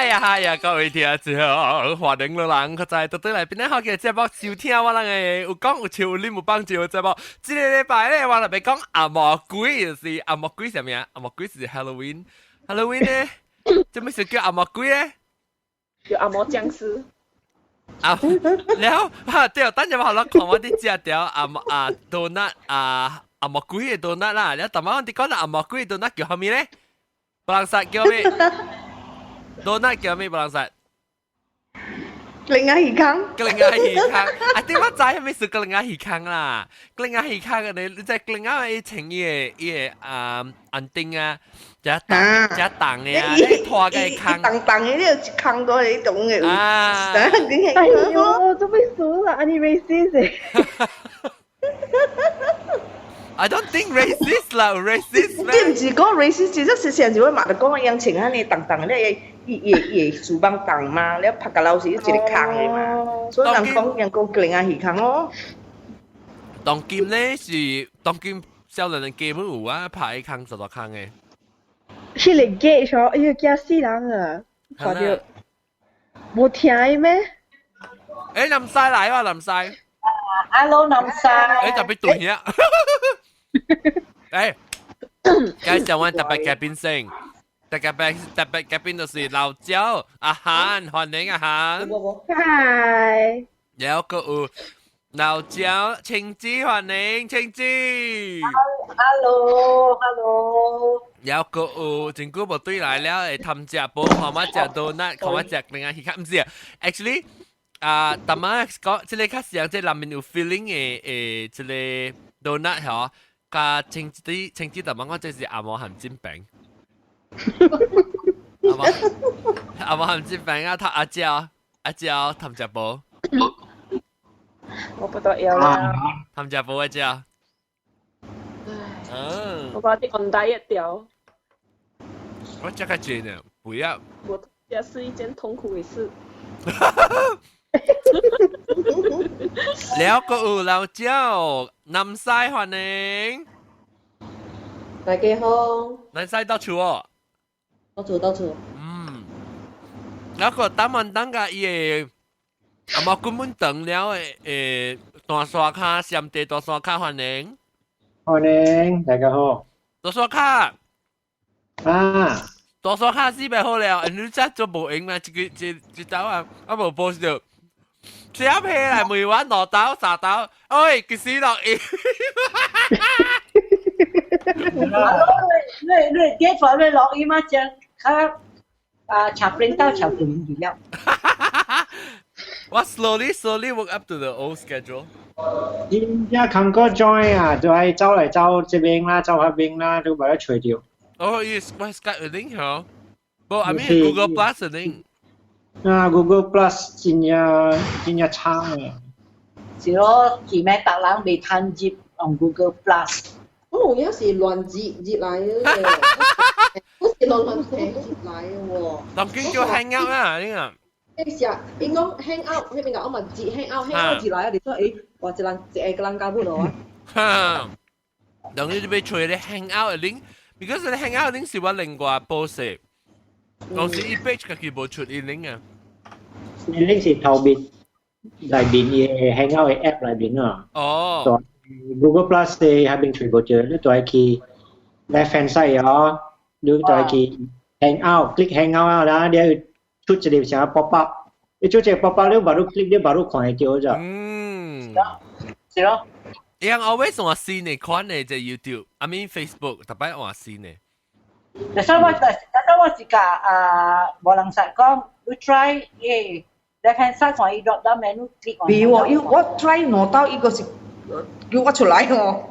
嗨呀，各位聽眾，華寧老人佢在到對嚟邊咧，好嘅節目收聽我人嘅有講有笑有啉有幫助嘅節目。這個禮拜咧，我嚟俾講阿魔鬼，就是阿魔鬼係咩啊？阿魔鬼是 Halloween 咧，做咩事叫阿魔鬼咧？叫阿魔僵屍。啊，然後哈對，等陣我好啦，講我啲食條donut 阿魔鬼嘅 donut 啦，然後同埋我哋講阿魔鬼嘅 donut 叫咩咧？布朗薩叫咩？donut 叫咩？布朗薩？另外魚坑，另外魚坑，啊！點解仔係咪食另外魚坑啦？另外魚坑嘅你即係另外一層嘢安定啊，一檔嘅啊，你拖嘅坑，檔嘅呢個坑到你懂嘅，啊！哎呦，做咩數啦？你 racist I don't think racist 啦，racist 咩？你唔是講 racist，即係成日會罵到講嘅樣情啊，你檔咧也樹幫檔嘛，你拍個老師一個坑嘅嘛，所以人講另外魚坑咯。當劍咧是當劍少年嘅 game 有啊，拍坑實在坑嘅。佢嚟 gate 咗，哎呀驚死人啊！快啲，冇聽咩？誒，林曬嚟喎，林曬。Hello，林曬。誒，特別對呀。誒，介紹我特別嘉賓先。特別嘉賓就是老趙阿涵，歡迎阿涵。嗨，有個有老趙青枝，歡迎青枝。Hello。有個有真久無對來了，會探食煲，看我食 donut， 看我食另外魚唔是啊 ，actually。但係講，即係較像即係內面有 feeling 嘅即係 donut 嗬，加青枝同埋我即係阿毛鹹煎餅，阿毛鹹煎餅啊，阿椒氹隻煲，我不得了啦！氹隻煲阿椒，我把啲 on diet 掉，我這個真的不要，我也是一件痛苦的事。了個有老趙南西歡迎，大家好，南西到處哦，到處。แล้วก็ตามมันตั้งกับอามาคุณมุนตึงแล้วตัวสวาค่าเสียมเตตัวสวาค่าหันเอง大家好。ตัวสวาค่าตัวสวาค่าสิไป好了อันนี้จะ做無影嘛這刀啊無報到寫皮嚟每晚攞刀撒刀哎佢死落去你跌咗你落去嘛將插邊刀插斷咗了。我 slowly work up to the old schedule 而家強哥 join 啊，就係走嚟走這邊啦，走下邊啦，都把它除掉。oh yes why Skype 嘅 link 嗬不 I mean Google Plus 嘅 link Google Plus 真係差啊！是咯，前面特朗未探接用 Google Plus。哦，有時亂接來嘅，好似亂接來嘅喎。當經叫 hang out 啊呢個。你成日應講 hang out，迄邊個我問接 hang out 接來啊，你說誒，話一個人搞不到啊？當你被吹你 hang out 嘅 link，because 你 hang out 嘅 link 是我另外報寫，當時一 page 佢冇出啲 link 啊。你拎是頭邊裏邊嘅 Hangout 嘅 app 裏邊啊。哦。Google Plus 嘅下邊全部就你對佢 left hand side 哦，你對佢 Hangout，click Hangout 啦，你出一條成 pop up，你出隻 pop up 你baru click 你baru 看得到咋。是咯。yang always 我試你看你隻 YouTube，I mean Facebook，特別我試你。但係我自己無能實講，你 try 誒，你看曬看伊 drop down menu click on。比我try 攞到一個是叫我出來哦。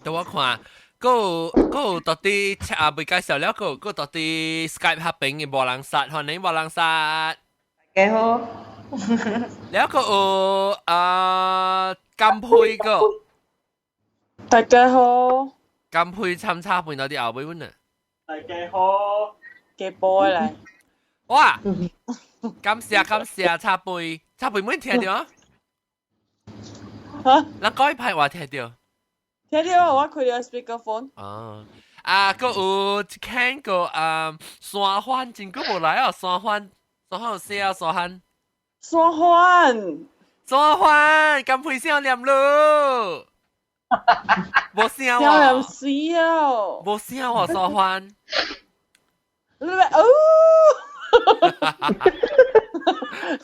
等我看，嗰到底未介紹了，嗰到底 Skype 合併嘅無人殺，歡迎無人殺。幾好。แล้วก็กัมพูยก็大家好，กัมพูย參差半有啲後輩啊！大家好，嘅 boy 嚟，哇！感謝插背妹聽到啊？嚇，嗱嗰一排話聽到。聽到我開咗 speakerphone。哦，個有一間個山番，真久無來哦，山番有寫啊，山番，咁配聲念咯，無聲喎，無聲喎，山番。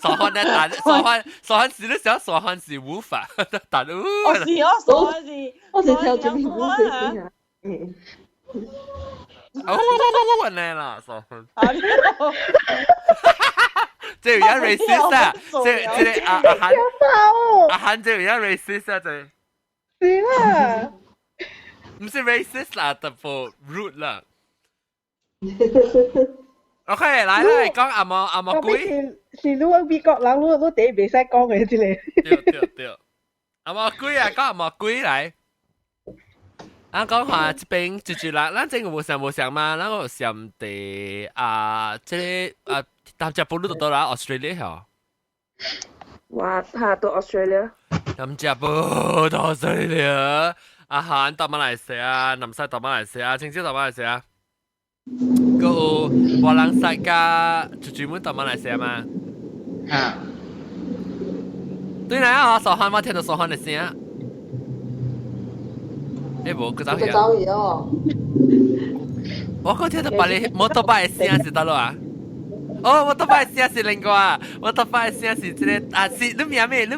傻漢咧，但傻漢是都想傻漢是無法，但我是跳整條舞先啊。揾你啦，傻漢。即係而家 racist 啊，即係阿漢即係而家 racist 啊，就係。是啦。唔是 racist 啦，但係 rude 啦。OK， 來講阿毛龜。是如果美國人，你哋未使講嘅之類。對，阿毛龜啊，講阿毛龜嚟。啊，講話這邊住啦，咱這個無相嘛，咱個相地即係搭隻步都到啦，Australia 嗬。哇，下到 Australia。搭隻步到 Australia，阿韓到馬來西亞，南西到馬來西亞，青椒到馬來西亞。個華人世界住滿到馬來西亞嘛？對啦，我傻漢我聽到傻漢嘅聲。誒無，佢走去啊！我講聽到把你摩托巴嘅聲是得咯啊！哦，摩托巴嘅聲是另個啊！摩托巴嘅聲是即個啊，是你名咩？你一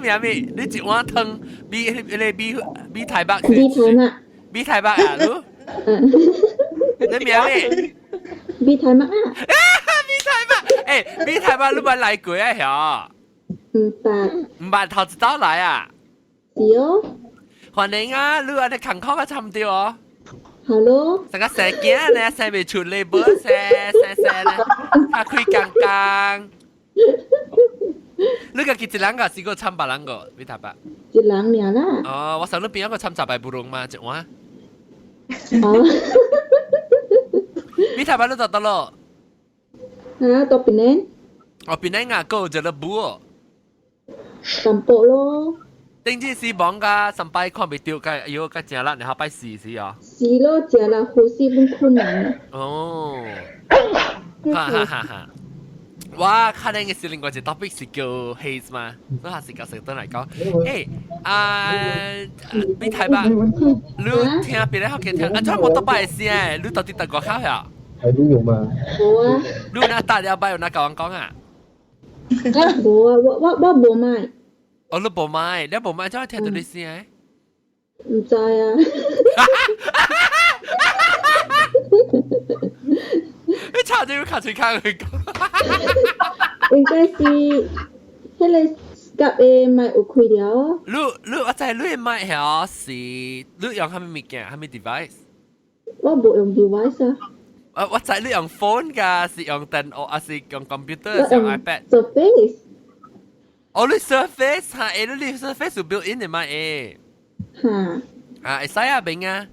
碗湯比台北比台北啊！你名咩？比台北啊！比台北，比台北你咪嚟過啊？曉？唔捌頭一道來啊？是哦。歡迎啊！你安尼坎坷個差唔多哦。Hello。成個成件呢，成未出嚟本成呢，他開剛。你個幾人個？是個參8人個？比台北。一人爾啦。哦，我想你邊一個參10不容嘛？一碗。哦。比台北你得咯？到邊呢？哦，邊呢啊？個就係布哦。淡薄咯。頂次是講噶，上擺看未到嘅，要個正啦，然後擺試啊。是咯，正啦，呼吸唔困難。哦。哈。哇，可能嘅是另外一個 topic 是叫 haze 嘛，所以下時教成燈嚟講。比台北，你聽別人學嘅聽，怎冇得擺先？你到底得個口呀？係都用嘛？冇啊。你有哪打了擺有哪教人講啊？冇啊，我冇買。我你冇買，你冇買就聽到你聲。唔知啊。你查咗要卡嘴卡去講。應該是，迄個夾嘅咪有開了。你我知你買係是你用蝦米物件，蝦米 device？我冇用 device 啊。我知你用 phone 㗎，是用電腦，還是用 computer，是用 iPad？Surface。哦，你 Surface 嚇，你 Surface 有 built in 嘅嘛？嚇。會使啊，邊啊？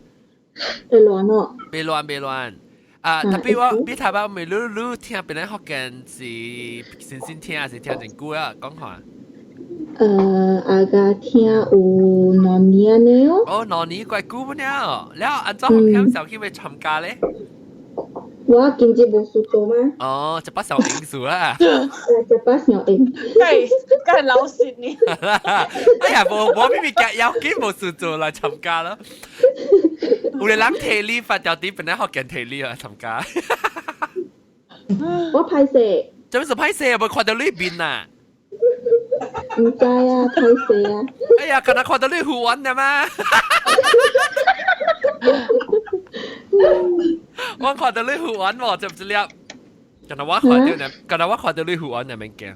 會亂咯。別亂。特別我比台北咪你聽別人學嘅是先聽，還是聽真久啊？講下。阿家聽有2年呢哦。哦，2年怪久不了，然後按照學險小去咪參加咧？我經濟無事做嘛。哦，就把小英數啦。就把小英。梗係老蝕你。哎呀，冇咪咪夾有幾無事做來參加咯。有個人提你發條啲本來學緊提你啊參加。我歹勢。做咩事歹勢啊？冇看到你邊啊？唔知啊，歹勢啊。哎呀，可能看到你胡玩啊嘛。我看到你胡玩喎，知唔知了？可能我看到你胡玩係咪驚？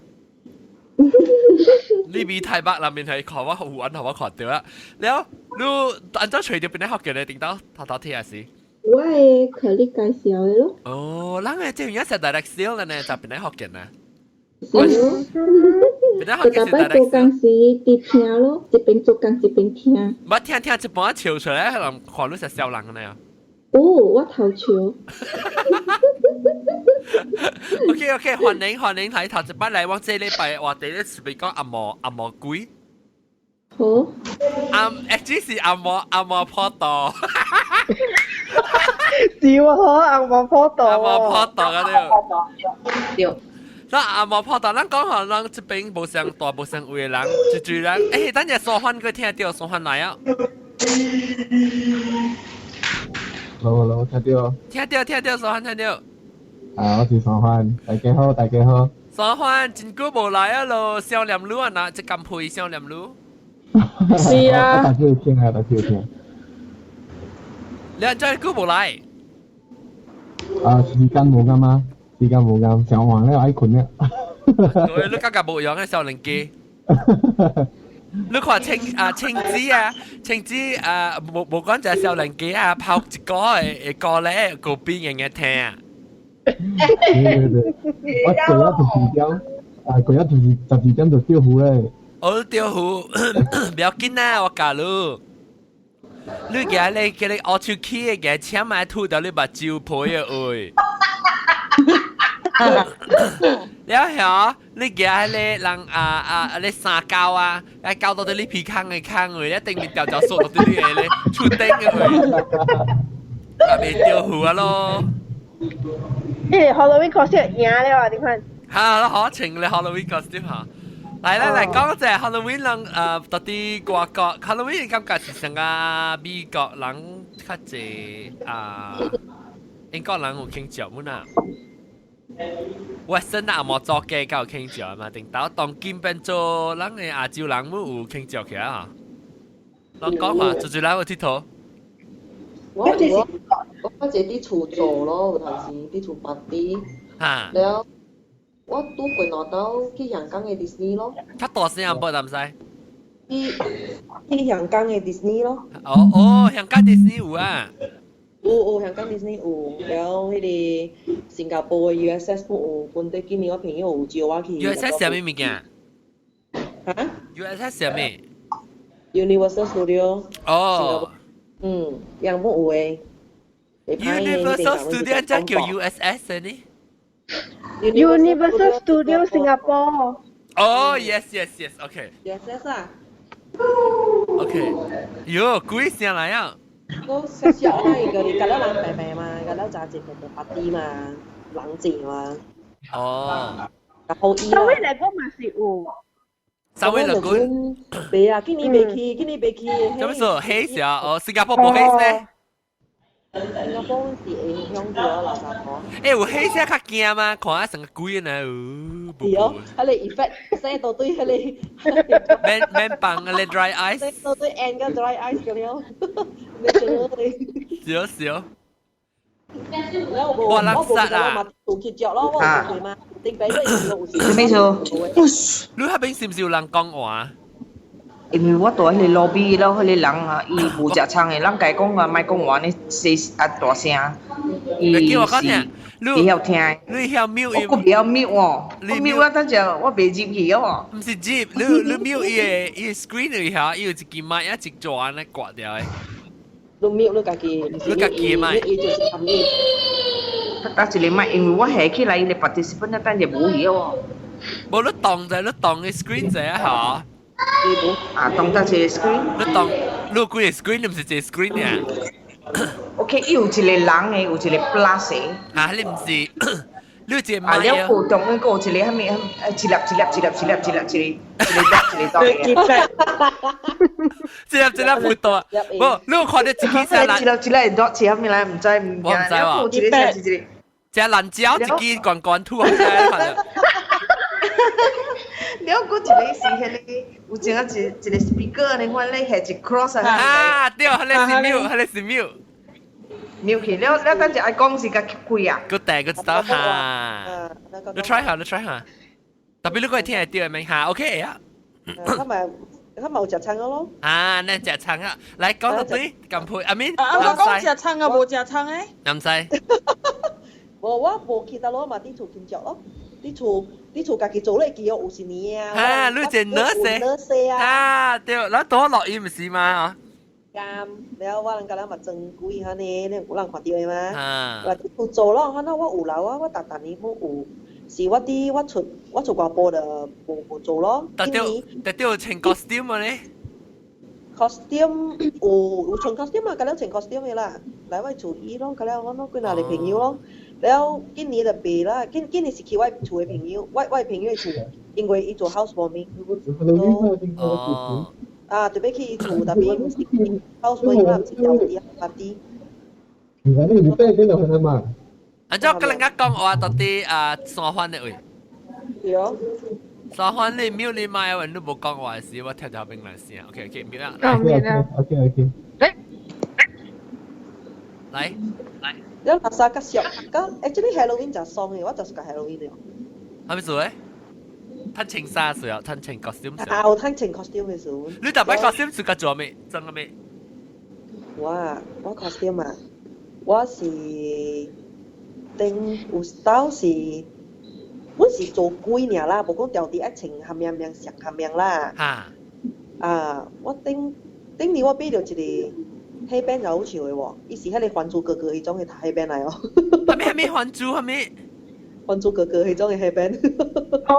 你比台北那邊係看我胡玩，我看到啦。แล้ว你按照隨條邊咧學嘅咧，點到偷睇下先。我會佢你介紹嘅咯。哦，咱嘅即係而家係 direct sale 嘅呢，就邊咧學嘅呢？是咯。邊咧學嘅是 direct sale。做工時啲聽咯，一邊做工一邊聽。我聽一半笑出來，可能看你係笑人嘅呢。哦，我頭笑。OK， 歡迎睇頭一擺嚟，我這禮拜話第一準備講阿毛龜。好。actually 是阿毛破道。笑啊！紅毛坡道。阿毛坡道嗰啲。對。那阿毛坡道，咱講下，咱這邊無上大無上位嘅人，就人，誒，等陣蘇漢佢聽到蘇漢來啊。Hello，聽到。聽到，蘇漢聽到。我是蘇漢，大家好。蘇漢真久無來啊咯，少念路啊嗱，即咁配少念路。是啊。大家有聽。你真久無來。時間冇啱啊。上網咧，我愛困咧。對，你今日冇用嘅少年機。你看青子啊，冇講就係少年機啊，拋一個嘅歌咧，個邊嘅聽啊。我過咗12點就釣魚咧。我釣魚，不要緊啊，我教你。你嘅你叫你澳洲去嘅請買吐到你把招婆嘅會。แล้วเหรอนี่แกเลยลังเลยสาเกาไอ้เกาตัวนี้พีข้างไอ้ข้างเลยแล้วติงมีเจ้าเจ้าสูตรตัวนี้เลยชุดเต็งเลยก็ไม่เดียวหัว咯Halloween costume 贏了啊！你看。嚇，都好情咧 Halloween costume 嚇。嚟講就係 Halloween 人到啲外國 Halloween 感覺是成個美國人較濟英國人有慶祝乜啊？Western 啊，冇做嘅夠慶祝嘛？定到當今變做人嘅亞洲人冇有慶祝起啊？我講話做人有佚佗。我這啲厝做咯，有陣時啲厝白啲。嚇。แล้ว我都過攞到去香港嘅 Disney 咯。較大聲啊，冇咁使。去香港嘅 Disney 咯。香港 Disney 有啊。有香港 Disney 有，แล้ว迄個新加坡嘅 USS 都有，本地今年我朋友有招我去。USS 係咩物件？嚇 ？USS 係咩 ？Universal Studio。哦。樣本有誒。Universal Studio 真叫 USS 嘅呢 ？Universal Studio Singapore。哦 ，yes，OK。USS 啊。OK。喲，貴聲嚟啊！都小小啦，而家你隔得冷白白嘛，隔得炸節目白啲嘛，冷靜嘛。哦。好意啦。三位嚟講嘛是有。三位嚟講。未啊，今年未去。咁說黑色哦，新加坡冇黑色。新加坡是會響住垃圾房。有黑色較驚嗎？看下成個貴呢？係哦，喺你 effect 寫到對喺你。免放嗰啲 dry ice。寫到對 end 個 dry ice 咁樣。少。我垃圾啊！做結着咯，我係嘛？定俾你咩數？你嗰邊是唔是有人講話？因為我住喺你 lobby 咯，嗰啲人啊，伊負責唱嘅，人家講話咪講話呢，大聲，伊是會曉聽。你曉 mute 我不曉 mute 喎，我 mute 啊，等陣我袂入去喎。唔是接，你 mute 伊 screen 裡下，伊有一支麥一直做安尼掛掉誒。你 mute 你家己，你家己麥。伊就是含你。但是你麥，因為我下起來，你participant 等陣冇嘢喎。冇你當嘅 screen 就係嚇。當得一個 screen。你當你有幾個 screen，你唔是一個 screen 呀？OK，有一個人嘅，有一個 plus 嘅。你唔是，你有一個麥啊？了個當嗰個有一個蝦米，一粒唔多。冇，你有看到一支沙拉？一粒多，似蝦米咧？唔知。我唔知喎。隻辣椒一支罐吐開嚟。了個一個是迄個，有一個 speaker 呢，我咧係一 cross 啊。對，迄個是 mute。mute 去了，等陣愛講是個開啊。個第個知道嚇。你 try 下。特別你個聽係對咪嚇 ？OK 啊。佢咪有食撐咯。你食撐啊！嚟講到對，咁配阿面。我講食撐啊，冇食撐誒。唔使。我冇記得咯，嘛啲厝見着咯，啲厝家己做嚟記有50年啊。你隻 nurse 啊？對，嗱多落雨唔是嘛？啱，แล้วว่าลังกะแล้วมาจึงกุยฮะนี่เนี่ยกูลังขอดีมั้ยว่ากู做咯ฮะนะว่าอู่แล้วว่าตัดนี้บ่อู่สิว่าที่ว่า出กว่าโป的บ่做咯แต่เดี๋ยวเชิง costume มาเลยเขา costume 有穿 costume 啊，咁樣穿 costume 嘅啦，嚟位做衣咯，咁樣我佢拿嚟朋友咯，แล้ว今年就別啦，今年是去位做嘅朋友，位朋友做，因為伊做 housewarming。哦。啊，特別去做，但係唔是 housewarming 啦，唔是交啲party。而家呢個月飛幾度去啊嘛？อันเจ้ากำลังงักกองว่าตอนที่สองวันเนี่ย有。สองวันนี่มิวนี่มาวันนู้นบอกกองว่าสิว่า跳跳冰冷先啊 ，OK， มิว啊，OK，嚟，你垃圾個小個 ，actually Halloween 就送嘅，我就是個 Halloween 了。係咪做咧？ท่านเชิงซาสุดอ่ะท่านเชิง costume สุด有ท่านเชิง costume 嘅時候。你特別 costume สุด個做咩？真嘅咩？我 costume 啊，我是定有刀是，我是做鬼爾啦，無講條啲一穿含樣上含樣啦。嚇！我頂年我買到一個黑邊就好笑嘅喎，伊是迄個還珠格格迄種嘅黑邊嚟哦。係咪還珠係咪？還珠格格迄種嘅黑邊。哦，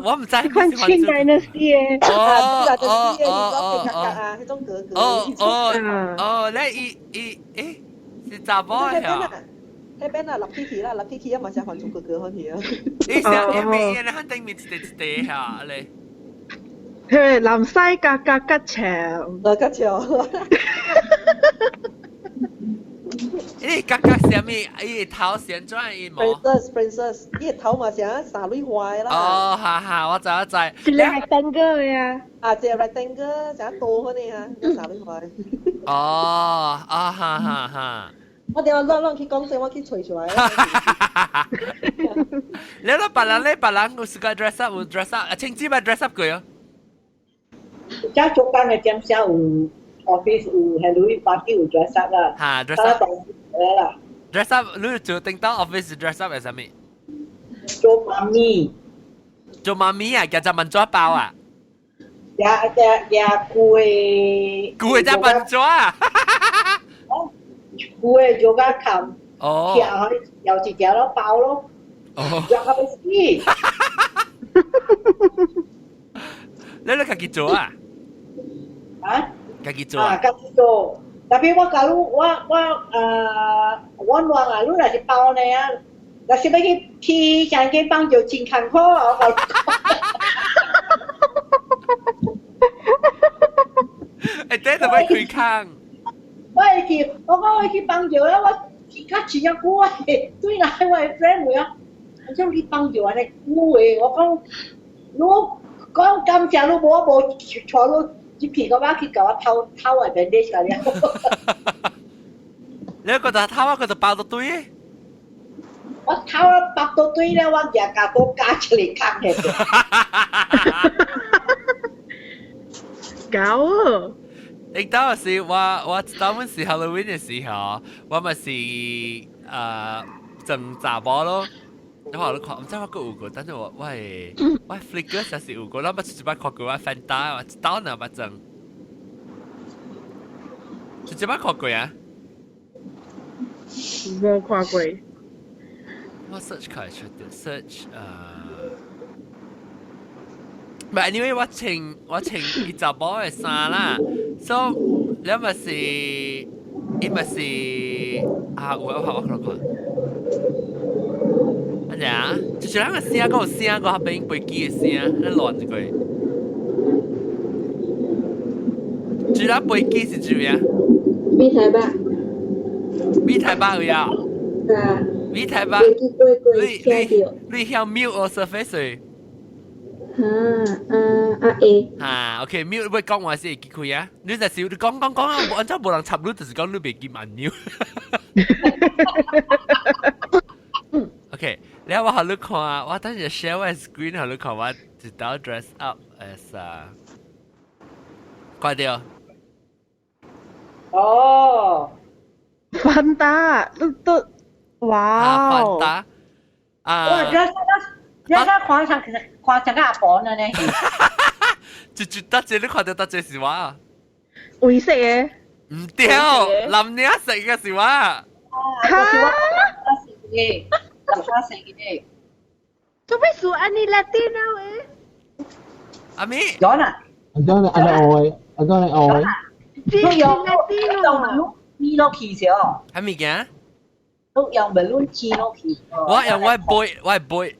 我唔知係還珠 Dynasty 嘅。迄種格格。你是查某嘅啊？迄邊啊，立 Kiki 啦，立 Kiki 啊，嘛是還珠格格好似啊。你想係咪？你肯定面一下你。佢南西格吉長，吉長。你格格什麼？伊頭旋轉伊毛。Princess， 伊頭嘛是啊三蕊花啦。哦，哈，我知。一個係燈哥嘅啊。一個 rectangle 成日倒嗰啲啊，三蕊花。哦，哈。我哋話亂去講聲，我去吹出來。你攞別人有時間 dress up，青枝咪 dress up 佢啊？而家做緊嘅點先有 office 有 Halloween party 有 dress up 啦。嚇 dress up 啦。dress up 你做叮當 office dress up 係啥咪？做媽咪。做媽咪啊？叫做文抓包啊？攰只文抓。攰做緊琴。哦。有時條咯包咯。哦。着下啲衣。你自己做啊？啊？自己做啊？自己做。Tapi 我假如我我亂啊，你若是包呢啊，若是要去上間幫就真艱苦啊！誒，點解會開坑？我講去幫就啦，我而家前一股啊，對啦，我係 friend 會啊，我想去幫就啊，你估嘅，我講如講感謝你冇坐到一皮個話去搞我偷嚟俾你㗎了。你覺得偷覺得包到堆嘅？我偷包到堆咧，我日架都加出嚟坑嘅。搞啊！亦都係我當陣時 Halloween 嘅時候，我咪是整雜包咯。然後我看，唔知我個有個，但係我 Flickr 就是有個，然後我直接看過我 Fanta， 我刀呢我整，直接看過啊？冇看過。我 search 開出啲 search But anyway 我穿伊雜包嘅衫啦 ，so 你咪是，伊咪是我看。乜嘢啊？就是那個聲，嗰個聲，嗰個飛機嘅聲，你亂一句。住那飛機是住咩啊？米台吧。米台吧有啊？啊。米台吧。你曉 mute or surface 佢？OK， mute 你講話先記佢啊！你就少你講，我按照冇人插你，就是講你別記慢 mute。OK。你我好你看啊！我等陣 share 我 screen 好你看我直到 dress up as 快啲哦，芬達都哇！芬達哇！而家看上其實看上個阿婆呢？就得隻你看到得隻是話？會食嘅？唔對，林你一食嘅是話。嚇！做咩數安尼 Latino 嘅？阿咪，John 啊， John ada oi 阿哥你學，都用balloon 起落去咗，係咪嘅？都用 balloon 起落去。我用我背，我背。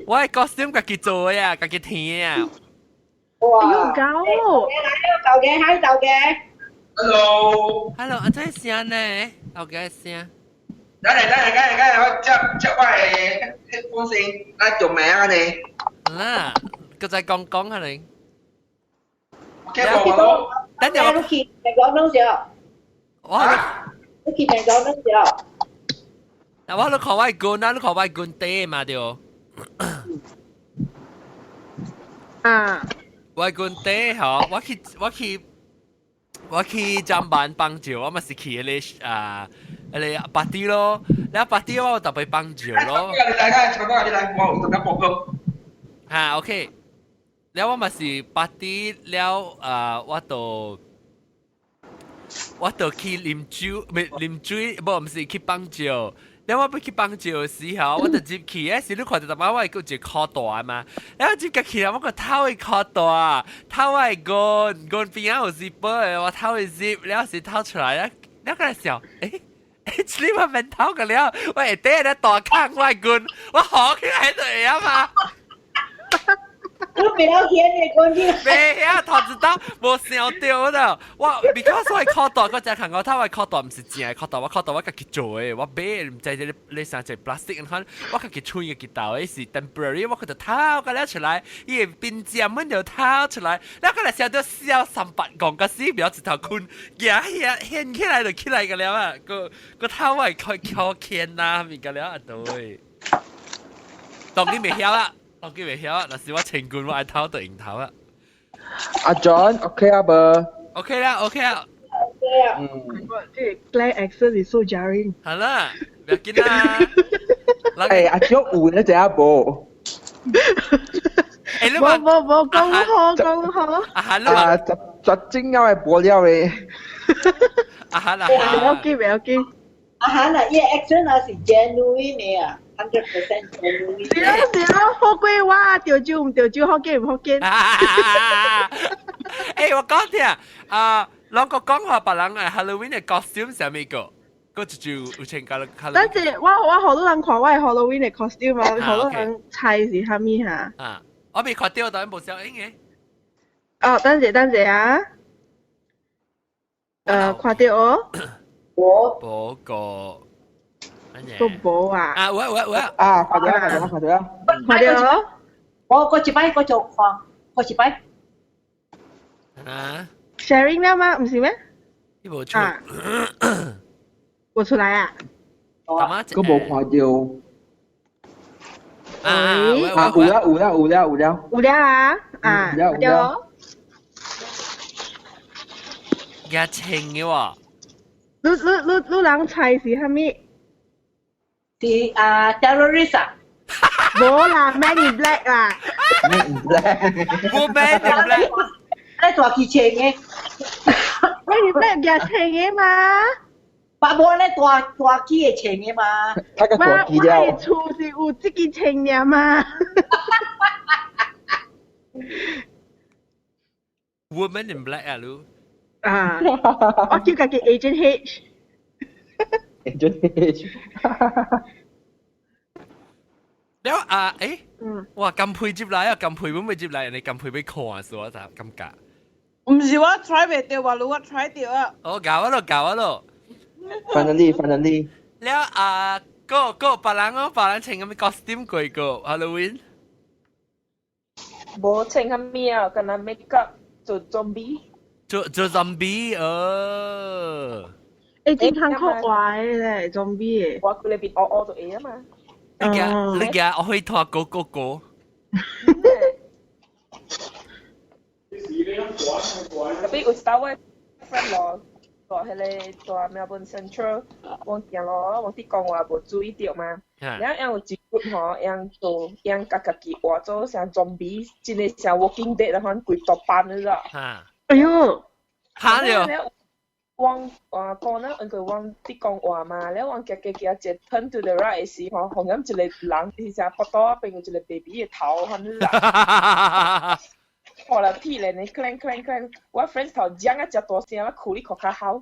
我 costume 自己做呀，自己填呀。哇！搞豆嘅喺豆嘅。Hello， Hello， 阿仔聲呢？我嘅聲。等陣，我接我係 headphone 先，做咩啊你？啦，個仔講下你。聽冇？等陣我去美國嗰時候，我去美國嗰時候。嗱，我都考外官啦，都考外官爹嘛對。啊，外官爹嗬，我去站板幫照，我咪是去你巴蒂咯，แล้ว巴蒂我特別幫照咯。大家坐多啲嚟，我同佢報告。嚇 ，OK， แล้ว我咪是巴蒂แล้ว我到去啉酒，唔係啉水，唔是去幫照。แล้ว我ไป去幫照嘅時候，我就接去嘅時，你看到我係個隻靠大嘛，然後接個去啦，我個頭係靠大，頭係乾邊有 zipper 嘅，我頭係 zip，然後是頭出來，然後個時候，你話面頭個了，我係爹咧大坑我係乾，我學起來就係啊嘛。都未有見你講啲。未啊，頭子刀冇想到的。我 because 我係靠大，我只看我頭係靠大，唔是淨係靠大，我自己做嘅。我買唔知你想隻 plastic，看我自己吹嘅吉他，係是 temporary， 我佢就掏個了出來，伊邊尖蚊就掏出來，然後佢嚟時候都燒300講個死表一頭坤，掀起來就起來個了啊，個頭係靠牽啦，咪個了啊對。當然未曉啦。我記未曉啊！嗱，是我情願我係偷對迎頭啊！阿 John，OK 啊噃 ？OK 啦，OK 啊。這 Glenn accent is so jarring。係啦，唔要緊啦。誒，阿 John 換一隻阿噃。誒，你話冇講好。阿涵，你話實精優係播了嘅。阿涵啊，未有見。阿涵啊，依 accent 啊是 genuine 嘅啊。100% genuine。是咯，好鬼話調酒唔調酒，好見唔好見。誒，我講聽啊，兩個講話別人誒 Halloween 嘅 costume 係咩個？嗰就有請教 Halloween。但係我好多人看我係 Halloween 嘅 costume 嘛，好多人猜是蝦米嚇。啊，我未看到，但係冇小影嘅。哦，等陣啊。看到哦。嗰個。個寶啊！啊，我啊，快啲啊！快啲！我一擺我做放，我一擺。啊 ？Sharing 了嗎？唔是咩？呢部出，我出來啊！嗰部看到。有了啊！啊，快啲哦！也清嘅喎。你人猜是蝦米？是terrorist 啊？冇啦 ，Man in Black 啦。Man in Black。冇 Man in Black。你大機車嘅 Man in Black 也車嘅嘛？把冇咧大機嘅車嘅嘛？他個大機了。我厝是有這個車嘅嘛？Woman in Black 啊，你。啊，我叫佢 Agent H。Agent H。แล้ว哇咁配接嚟啊，咁配會唔會接嚟？人哋咁配俾看啊，所以就咁夾。唔是我 try 未到，話我 try 到啊。哦，搞啊咯。Finally。แล้วก็別人請咁嘅 costume 貴個 Halloween。冇請咁咩啊？可能 make up 做 zombie。做 zombie 誒，正常學壞咧 zombie 嘅。我佢裏邊惡做嘢啊嘛。你嘅我可以拖個。tapi Ustaz friend 咯，喺你做 Melbourne Central， 我見咯，我啲講話冇注意到嘛。然後有一個嗬，樣自己畫咗像 zombie， 真係像 Walking Dead 啦，可能鬼多班嗰個。哎呦，嚇了！往講啦，佢往啲講話嘛，你往夾隻 turn to the right 時，紅飲一個人，而且不多變一個 baby 嘅頭，我啦屁咧，你 clang，我 friend 頭講一隻大聲啦，哭你哭卡好，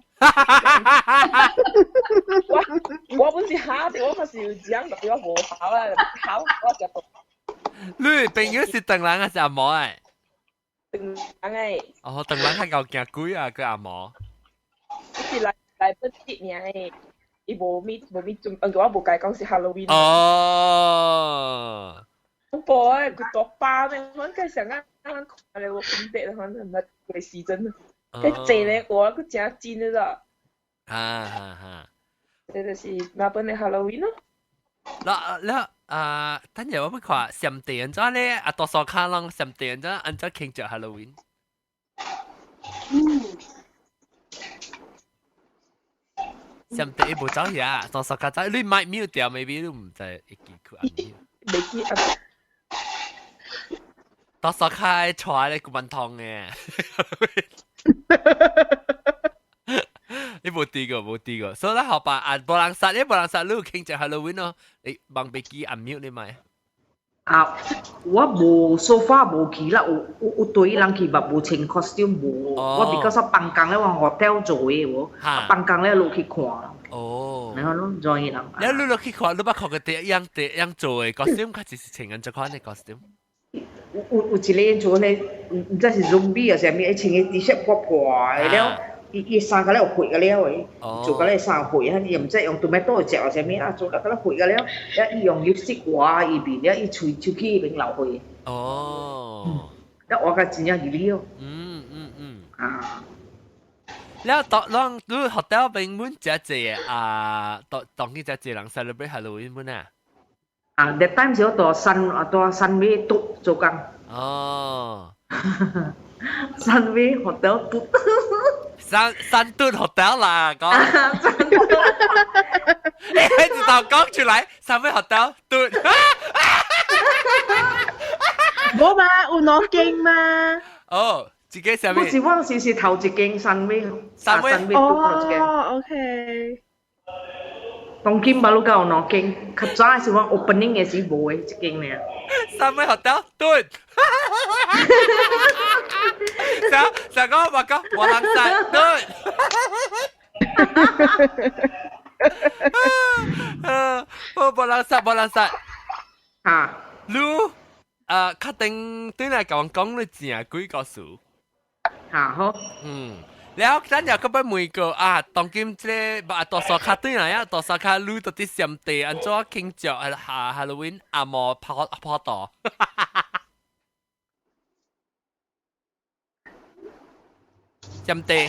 我本是嚇，我嗰時講特別我無好啦，好我隻大。你朋友是鄧人還是阿嬤誒？鄧人誒。哦，鄧人較夠驚鬼啊，佢阿嬤。是來不及呢誒，伊無咪做，我無解講是 Halloween。哦。恐怖誒，佢多巴咩？我梗係想啱嚟我本地，可能係鬼時陣，佢借咧我，佢真真啦。這就是日本嘅 Halloween 咯。嗱，等陣我咪看上地人咗咧，多數卡浪上地人咗，按咗慶祝 Halloween。上地冇走嘢，多數卡走，你買秒掉，maybe 都唔知一記佢按秒。未記啊。多數卡坐咧個文堂嘅。你冇啲個，所以咧學吧，冇人殺，你慶祝 Halloween 咯，你望俾機按秒你咪。我無 so far 無去啦，有對人去嘛無穿 costume 無，我比較少放工咧往 hotel 做嘅喎，放工咧落去看。哦，然後咯 join 人。你落去看，你捌看過第一樣做嘅 costume，佢就是穿緊這款嘅 costume。有一個做咧，唔知是 zombie 啊，啥物，穿嘅 T-shirt 破破了。伊衫個咧有血個了誒，做個咧衫血，伊唔知用 tomato 隻或者咩啊，做個咧血個了，伊用lipstick 畫伊邊，伊喙手機邊流血。哦，一畫個真正係了。啊，แล้ว當你 hotel 邊滿隻當幾隻人 celebrate Halloween 滿啊？that time 時我到新尾督做工。哦。新尾 hotel 督。三頓 hotel 啦，講。你知道講出來，三位 hotel 頓。冇嘛，有兩間嘛。哦，自己上面。我是頭一間三位督頭一間。哦 ，OK。當今巴魯有兩間，較早是我 opening 嘅時冇嘅一間咧。三位 hotel 頓。Sao có bà có bộ lăng sạch thôi. Bộ lăng sạch. Lu khá tình tới này講你真幾個數。好。แล้วฉันอยากก็ไปมือก็ตอนกิมเจ้ตัวสกัดตัวไหนตัวสกัดรู้ตัวที่เสียมเตะอันจ้าคิงเจ้าฮาโลวีนมอพอต่อเสียมเตะ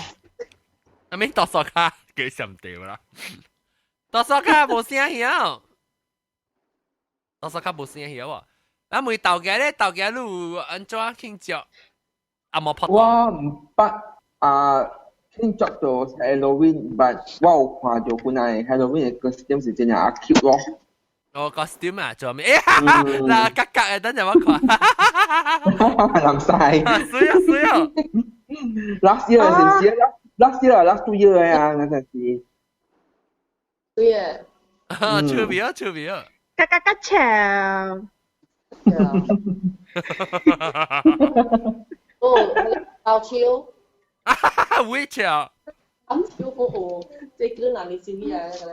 ไม่ตัวสกัดเกี่ยวเสียมเตะละตัวสกัด冇聲響ตัวสกัด冇聲響喎แล้วมือต่อแก咧ต่อแกรู้อันจ้าคิงเจ้ามอพอต่อว่าปัด慶祝到 Halloween，but 我有看到佢那 Halloween 嘅 costume 是真係阿 cute 咯。哦 ，costume 啊，做咩？嗱，格格嘅，等陣我看。淋晒。水啊！Last year 陣時，last 2 year 啊，嗰陣時。對啊。出名。格長。哦，爆超。會潮，咁超好好，即係叫哪裡先啲啊咁樣。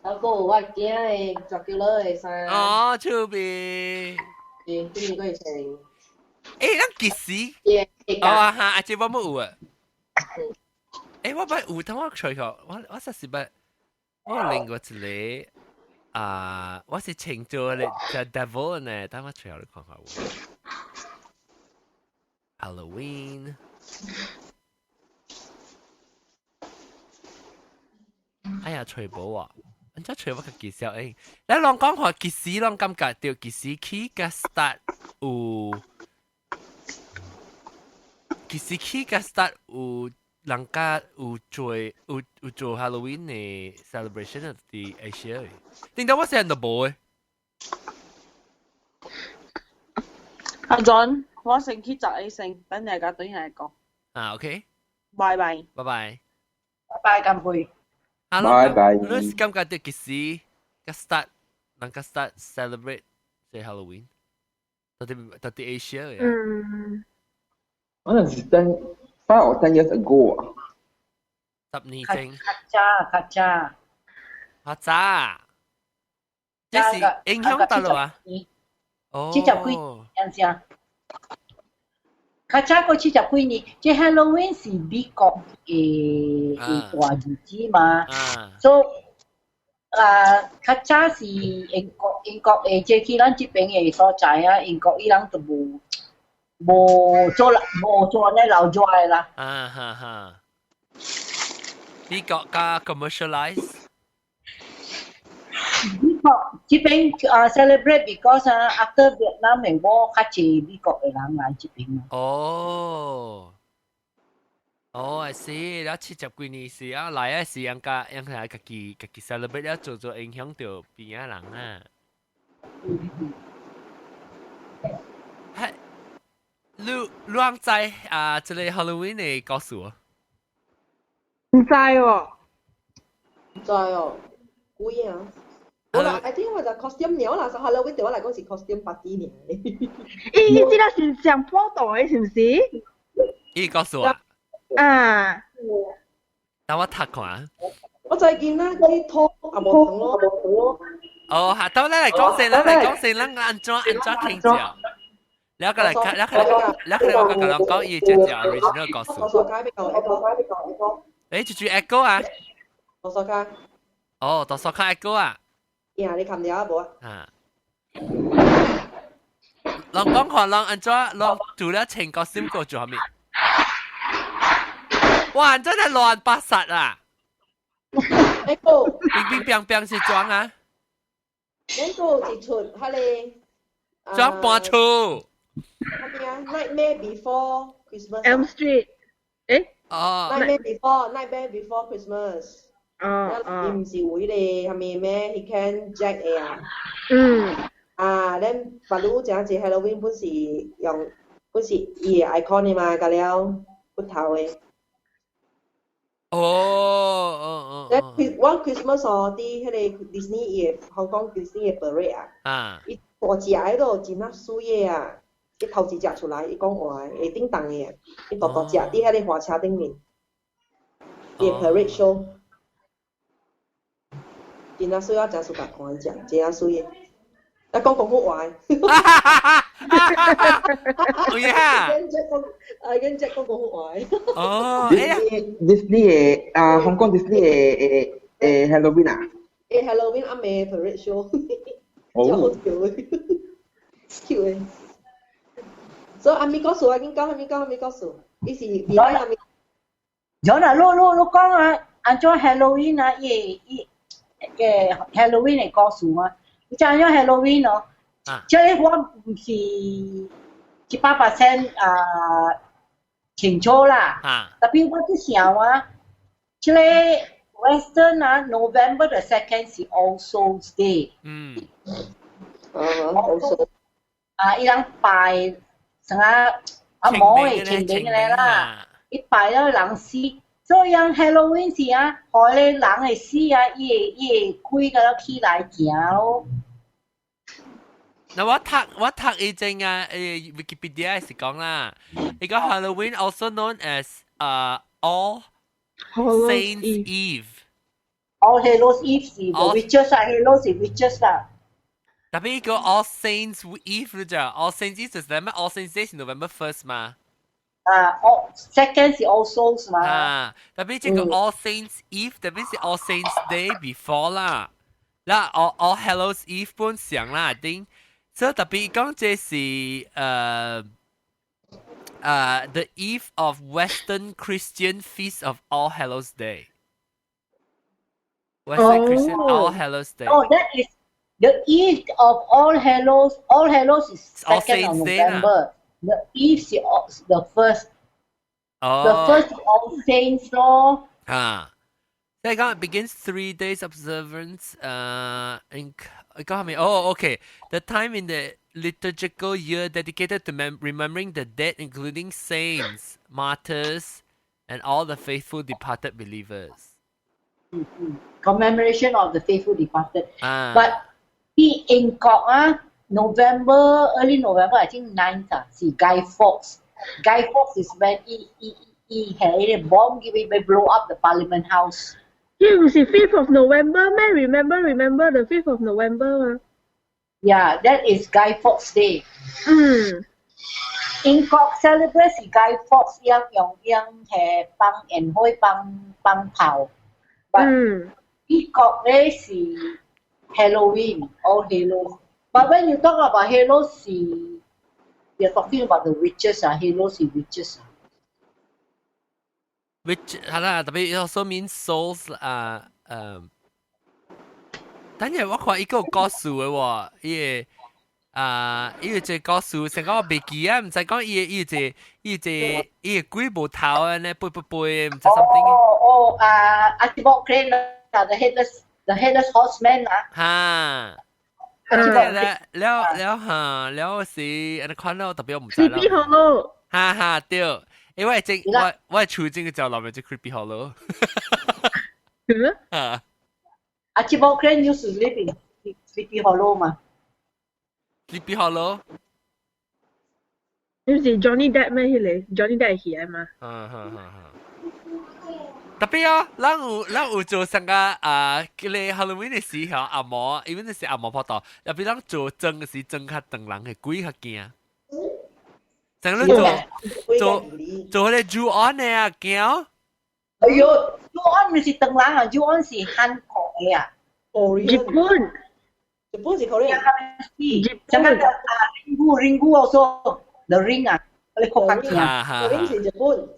然後我驚誒，就叫落嚟先。哦，超別。今年嗰陣成。咱幾時？哦哈，阿姐我冇有啊。我咪有，等我吹下，我實是咪，我另外一個我是請做咧就 devil 呢，等我吹下你看下喎。Halloween。哎呀，吹寶啊！人家吹我個技巧你攏講話技師攏感覺到技師起個 start 有人家有做 Halloween 嘅 celebration 嘅 Asia 點解我成日都冇嘅？阿 John， 我先去找醫生，等下個對下講。OK。拜拜。拜拜。拜咁會。拜拜。你感覺到幾時能夠 start celebrate 即 Halloween？到底 Asia 嘅？可能是5 or 10 years ago 啊。10年前。較早。即是影響到了啊？哦。70幾年先。較早過70幾年，即 Halloween 是美國嘅大日子嘛，所以較早是英國嘅，即去咱這邊嘅所在啊，英國伊人都無做呢留住嘅啦。哈。美國加 commercialize。美國這邊celebrate because after Vietnam 嘅war 較濟美國嘅人來這邊嘛。I see。然後70幾年時啊，來啊是人家自己 celebrate 了做影響到邊啊人啊。係，你安知這個 Halloween 嘅故事啊？唔知喎。唔知哦，貴啊！我啦，I think 我就 costume 了啦，所以 Halloween 對我嚟講是 costume party 呢。咦，呢個是上坡道嘅，是唔是？伊告訴我。等我睇看。我就係見啦，啲拖啊冇同咯。哦，下到嚟講先，咱安怎聽著？แล้วก็เลย我剛剛講伊只 original 故事。就 echo 啊？多少間？哦，多少間 echo 啊？呀，你冚掉啊無啊？ลอง講看，ลอง安怎，ลอง做了情歌先過做下面。哇，真係亂八實啊！冰冰冰是裝啊？呢個是出佢哋裝半出。係咪啊 ？Nightmare Before Christmas。Elm Street。Nightmare Before Christmas。你唔是會咧，係咪咩 ？He can Jack 嘅啊。then 巴魯這樣子 Halloween 本是伊嘅 icon 嘅嘛，個了骨頭嘅。One Christmas 哦，啲迄個 Disney 嘅香港 Disney 嘅 parade 啊，伊大隻喺度真係水嘅啊！伊頭一隻出來，伊講話會叮當嘅，伊大隻啲喺個花車頂面，伊 parade show， 真係水啊！真係看只，真係水嘅。一講廣府話。哦呀！跟只講廣府話。哦，Disney 嘅香港 Disney 嘅 Halloween 啊？Halloween 啱嘅 parade show， 就好笑嘅 ，cute 嘅。所以阿咪告訴我，阿咪告訴，伊是未來阿咪。有啦，你講啊，按照 Halloween 啊，嘅 Halloween 嘅故事啊。就係 Halloween 咯，即係我唔是100%清楚啦。特別我啲時候啊，即係 Western 啊 ，November the 2nd 是 All Souls Day。伊人拜什麼阿毛嘅清明嘅啦，伊拜咗人死，所以人 Halloween 時啊，害咧人嘅死啊，伊會開個起來行咯。嗱，我讀一陣啊，Wikipedia 是講啦，呢個 Halloween also known as All Saints Eve。All Hallows Eve 是 witches 啊 ，Hallows 是 witches 啦。特別呢個 All Saints Eve 就 All Saints Eve 係咩 ？All Saints Day 是 November 1st 嘛？Second 是 All Souls 嘛？特別這個 All Saints Eve 特別是 All Saints Day before 啦，嗱 All Hallows Eve 本上啦，定。所以特別講這是the eve of Western Christian Feast of All Hallows Day. Western Christian All Hallows Day. Oh, that is the eve of All Hallows. All Hallows is 2nd of November. The eve is the first. The first is All Saints 咯。It begins 3 days observance. Okay. The time in the liturgical year dedicated to remembering the dead, including saints, martyrs, and all the faithful departed believers. Commemoration of the faithful departed. Ah. But in Kok, early November, I think 9th, see Guy Fawkes. Guy Fawkes is when he had a bomb giving to blow up the Parliament House. Yeah, it's the 5th of November, man. Remember the 5th of November. Yeah, that is Guy Fawkes Day. In Kok celebrates Guy Fawkes yang he pang and hoi pang pao. But in Kok Day is Halloween, All Hallows. But when you talk about Hallows, you're talking about the witches, Hallows is witches. Which, but it also means souls. 等陣我看伊個有故事嘅喎，伊個這故事成個我未記啊，唔知講伊個鬼無頭啊，呢背，唔知 something。Archibald Crane, the headless horseman 嚇。แล้วสิอัน看到特別我唔知啦。Creepy Hollow。哈對，因為我處境嘅就諗住 Creepy Hollow。啊。Archibald Crane used to live in Sleepy Hollow 嘛。Sleepy Hollow。你是 Johnny Depp 咩？佢 Johnny Depp 係佢嘛？特別啊，咱有做成個叫你 Halloween 嘅時候，阿嬷，因為那是阿嬷拍到，特別咱做裝嘅時裝較長人嘅鬼較驚。成日做迄個 Ju-on 嘅啊驚。哎呦 ，Ju-on 唔是長人啊 ，Ju-on 是韓國嘅啊。日本是 Korean。像那個Ringu also the ring 啊，你學下見啊。Ring 是日本。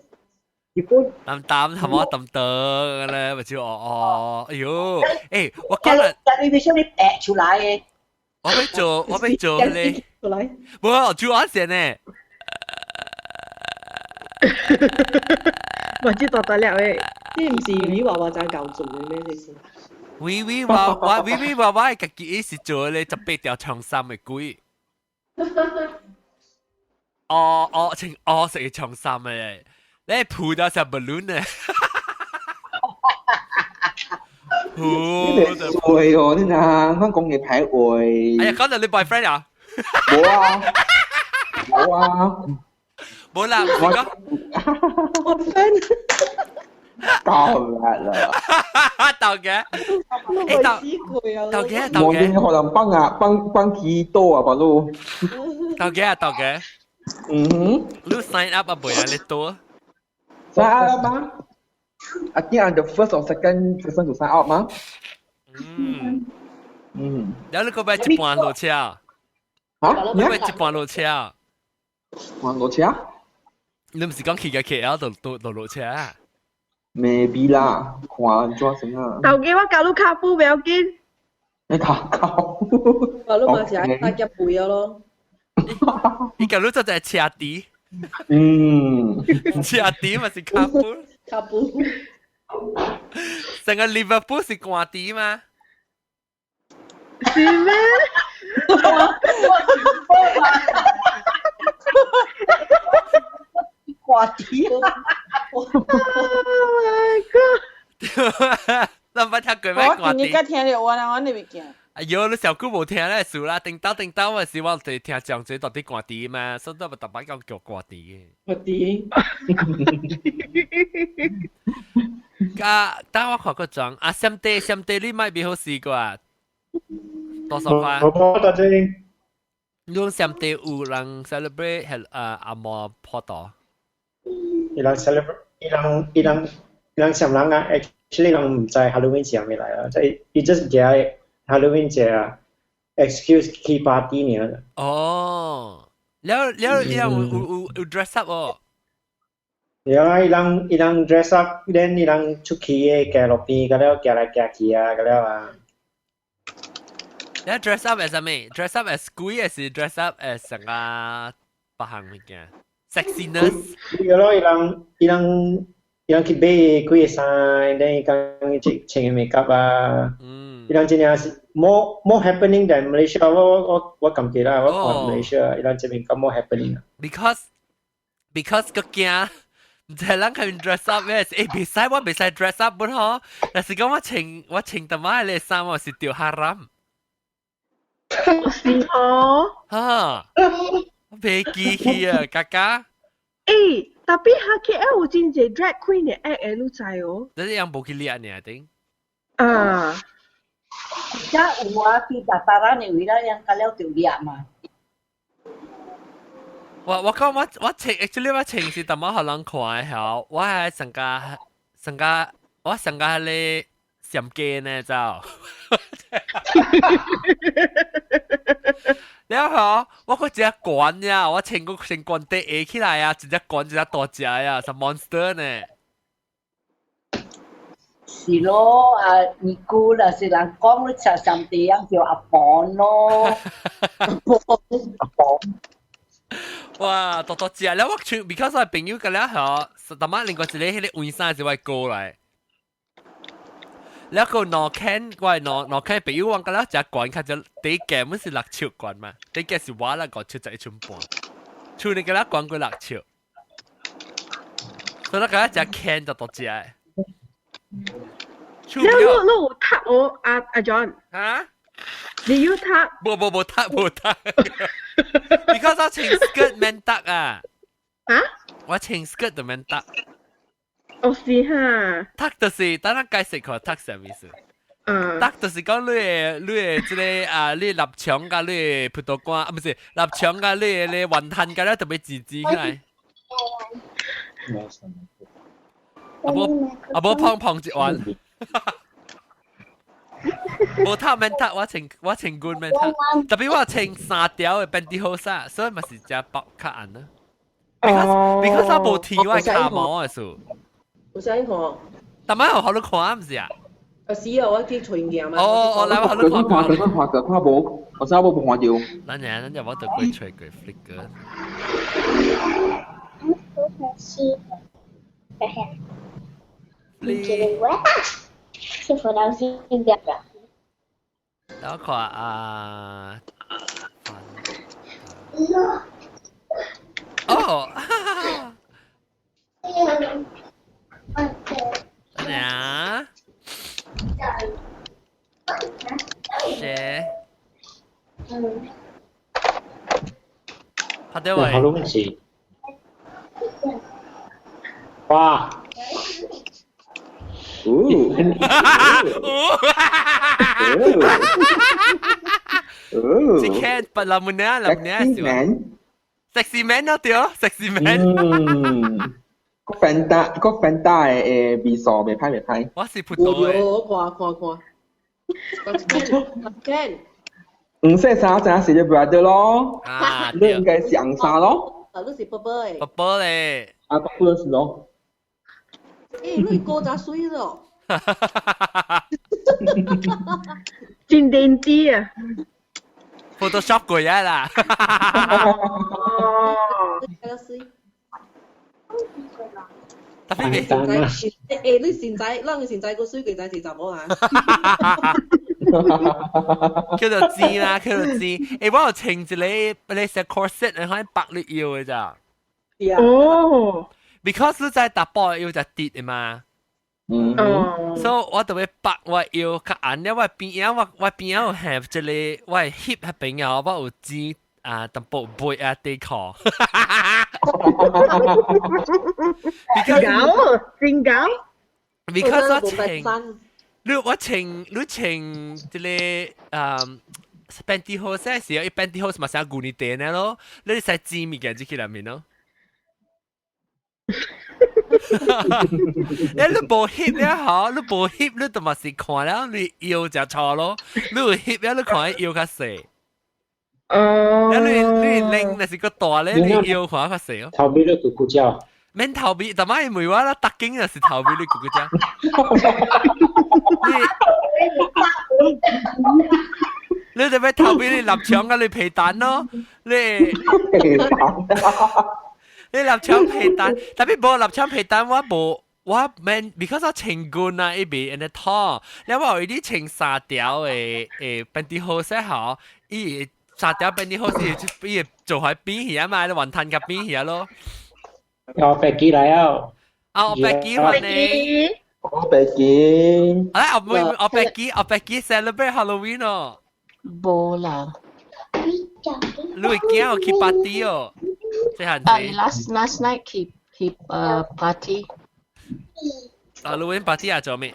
淡係嘛淡咧，咪就哎呦，誒，我講啦，但係你想你誒出來嘅，我要做咧，冇Ju-on先呢。我知道得了誒，呢唔是魚娃娃爭夠做嘅咩？你先。喂娃娃嘅自己是做咧18條長衫嘅鬼。食長衫嘅。你鋪到成 balloon 啊！你會喎，你啊，香港嘅排會。哎呀，講到你 boyfriend 啊？冇啊，冇啊，冇啦，我講。我 friend 夠啦。鬥嘅，鬥嘅。我見可能幫幾多啊，把路。鬥嘅。你 sign up 啊，唔你多。sign up 嗎？ I think I'm the first or second person to sign up 嗎？แล้ว你個咩一半路車啊？你咩一半路車啊？半路車？你唔是講去嘅 KL 到路車啊 ？Maybe 啦，看怎成啊？頭幾我教到卡夫俾我見。你教？話你嘛是喺大腳背啊咯。你教到就係車底。車底咪是卡夫。卡布。成個 Liverpool 是掛底嗎？是咩？掛底！Oh my god！咱捌聽過咩掛底？我今日剛聽了，我你未見。哎呦，你小姑冇聽咧，數啦，叮當嘅時我哋聽講嘴到底掛底嘛，所以都咪特別講叫掛底嘅。掛底。等我看個裝啊，相對你咪比好試過啊，多少塊？我到這裡。你講相對有人 celebrate 係阿嬷破到。伊人 celebrate，伊人上人啊 ，actually 人唔知 Halloween 是咩嚟啊，即係伊 just 嘅 Halloween 嘅 excuse key party 呢。哦，แล้ว有 dress up 哦。有伊人 dress up， then 伊人出去嘅行路邊，咁樣行來行去啊，咁樣啊。你 dress up as 咩 ？dress up as 鬼，還是 dress up as 成個白行物件 ？sexiness。有咯，伊人去買鬼嘅衫，then 伊講穿嘅 makeup 啊。伊人真係是 more happening than Malaysia， 我感覺啦，我看 Malaysia， 伊人這邊咁 more happening 啊。because 個驚。唔知人佢 dress up 咩？誒，別使我別使 dress up 本嗬，但是講我穿特媽嘅衫，我是掉哈ram是哦。哈，我未記起啊，嘎嘎。誒，特別下 KL 有真濟 drag queen 嘅 act 你知哦。你樣冇去練呢？定？啊。而家有啊，去大巴拉你為了讓佢了條裂嘛。我講我情 actually 我情是特麼好人看嘅嗬，我係上加咧上機呢就，然後我個只管呀，我情個成管得 A 起來啊，只只管只大隻呀，係 monster 呢。是咯，啊，尼姑啦，是人講你食上地樣叫阿婆咯，阿婆。哇，多隻了，我全 because 我朋友個了嗬，實特麼另外一個迄個換衫是我過來，แล้ว個攞 can 我攞 can 朋友我個了只管佢就第件唔是6triệu管嘛，第件是我啦個就1寸半，處理個了管個6triệu，所以個了只 can 就多隻。你有讀我阿 John 嚇？你有讀？冇讀。because 我穿 skirt 免得啊。啊？我穿 skirt 就免得。哦是哈。讀就是等我解釋佢讀什麼意思。讀就是講你即個啊，你臘腸甲你葡萄乾啊，唔是臘腸甲你雲吞甲咧特別滋滋起來。阿冇胖一碗。冇讀免讀，我穿裙免讀，特別我穿3條嘅bendy hose，所以咪是只薄較硬啦。because 我冇剃我ขา毛嘅數。我想看。但係我好多看唔是啊？是啊，我去傳鏡嘛。哦，來我好多看。看冇，我真係冇看到。咱就我就過吹過 flick 嘅。師傅老師入啦。然後看啊，哦，呀，誰？好的喂。好多問題。哇！Si Ken, lamun na sexy man 咯，對哦 ，sexy man。個 Fanta 嘅味素未歹。我是葡萄嘅。我看。Ken。黃色衫就係你 brother 咯。啊，你應該是紅衫咯。啊，你是寶寶誒。寶寶咧。啊，寶寶是咯。誒，你高咋水咯？真電啲啊 ！Photoshop 過嘢啦。特別你誒，你現在，你現在個水幾仔是怎麼啊？叫做知啦，叫做知。誒，我有穿一個你食 corset，你可以白你腰嘅咋？哦。because 你在打波腰就跌嘅嘛。所以我特別白我腰較硬咧，我邊啊我邊啊有 have 一個我 hip 喺邊啊，我有知啊淡薄背啊地殼。真搞。because 我穿一個panty hose 時候，一 panty hose 嘛成古尼地呢咯，你使知物件就去入面咯。你無翕也好，你無翕你就嘛是看了你腰就錯咯，你有翕了你看腰較細。你拎那是個大咧，你腰看較細哦。頭尾都咕咕叫。免頭尾，但係唔係話啦，特警就是頭尾你咕咕叫。你就咩頭尾你臘腸嘅你皮蛋咯，你臘腸皮蛋，特別冇臘腸皮蛋我免 because 我穿裙啊，一邊 and 拖，然後我有啲穿3條嘅bendy hose 好，伊3條bendy hose 伊做喺邊嘢嘛，你雲吞嘅邊嘢咯。我飛機嚟啊！我Becky 歡迎。我Becky。我Becky celebrate Halloween 哦。冇啦。你會驚我去 party 哦？即係last night keep party. Halloween party 啊做咩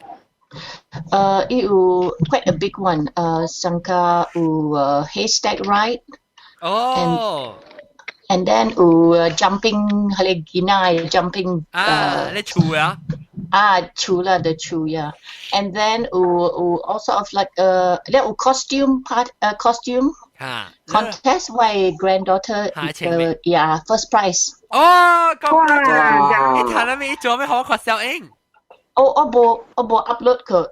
？It was quite a big one. Sangka haystack ride. Oh. And then jumping haligina jumping. Le chu ya. Chula the chu yeah. And then also of like little costume contest. My granddaughter first prize. 哦，咁你睇下你做咩好學小英？我冇 upload 佢，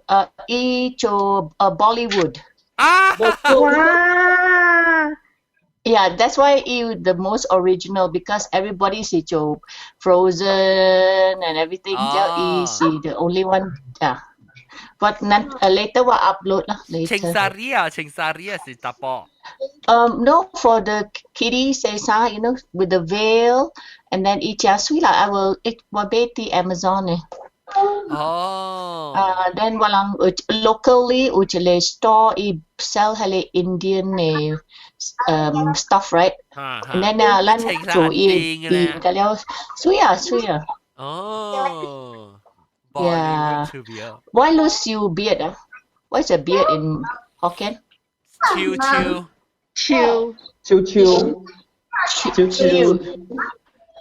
伊做Bollywood。哇 Yeah, that's why the most original because everybody is做 Frozen and everything. Is the only one. Yeah. But later we upload lah. Later. 情殺ria 是打波。No, for the kiddies, you know, with the veil, and then it just I will be the Amazon. Oh. Then walang locally ujale store sell Indian stuff, right? And then lan cho kalaw suya. Oh. Yeah. Why lose you beard? What's a beard in Hokkien? Chiu.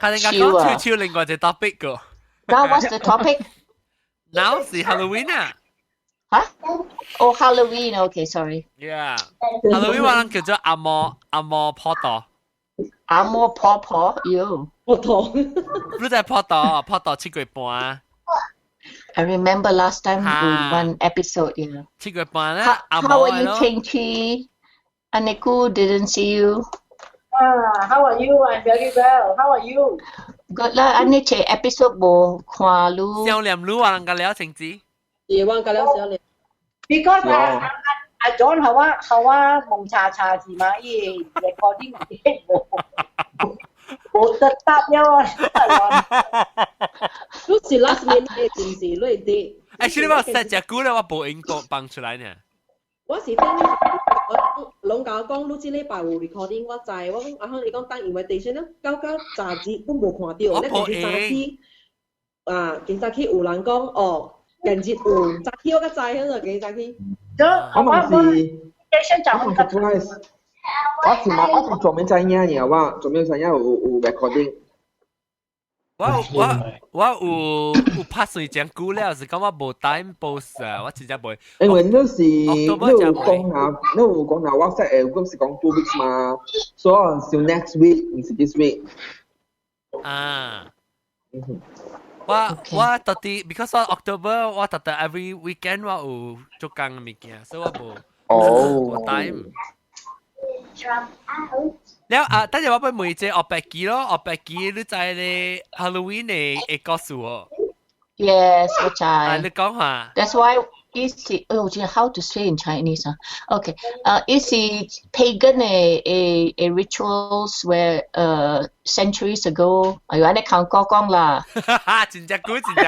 Kaya nga講超另外隻 topic 個。Now what's the topic? Now 是 Halloween 啊。Huh? Oh, Halloween. Okay, sorry. Yeah. Halloween 話叫做阿摩坡道。阿摩婆婆，you。我痛。你在坡道7月半。I remember last time one episode, yeah. 7月半咧， How are you, Ching Chi? Aneku didn't see you. How are you? I'm very well. How are you? Good lah, ane che episode bo 看lu. 笑臉lu 話能夠聊情節。也忘個了笑臉。Because I don't 好啊蒙查查字嘛，伊 recording 冇得答了啊！都是 last minute 嘅件事，累啲。Actually 我 set 隻鼓咧，我報應放出來呢。我是等攏甲我講，你即禮拜有 recording， 我知。我講阿亨你講等 invitation 啦，到雜誌我冇看到。我其實早起有人講哦，近日有早起我個知喺度，幾早起。我咪是 surprise。我是做咩知影嘅？我做咩知影有 recording。我有拍碎張鼓了，是講我無 time post 啊，我直接袂。因為你有講下 WhatsApp 誒，咁是講 2 weeks 嘛，所以是 next week，唔是 this week。我特地 because 我 October 我特地 every weekend 我有做工嘅物件，所以我無 time。แล้ว等陣我俾梅姐學白記咯，學白記你在你 Halloween 嘅故事喎。Yes, 我知。你講下。That's why it's how to say in Chinese? Okay, it's pagan a rituals where centuries ago. 哎呀，你講啦。真正古已經。你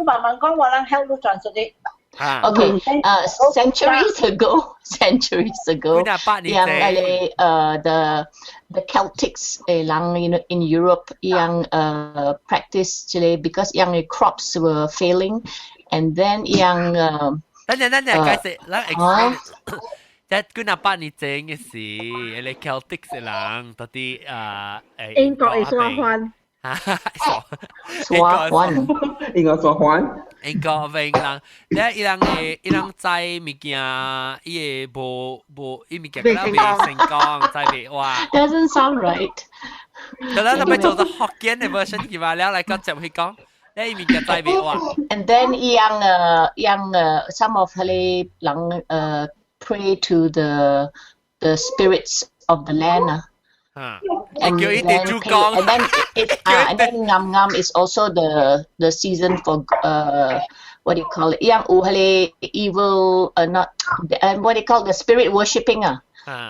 慢慢講，我能 help 你轉述啲。Okay, centuries ago, yang the Celtics in Europe yang practice because yang crops were failing, and then yang 等陣，解釋啦 explain。即係900年前嘅事，你 Celtics 嘅人到啲英國嘅雙環。雙環，英國雙環。英國嘅人，咧伊人栽物件，伊個無伊物件啦未成功，栽未哇。Doesn't sound right。佢咧咪做咗福建嘅 version 嘅話，แล้ว嚟講就去講，咧伊物件栽未哇。And then yang some of 佢人pray to the spirits of the land. And then ngam is also the season for what do you call it? Yang evil not and what do you call the spirit worshipping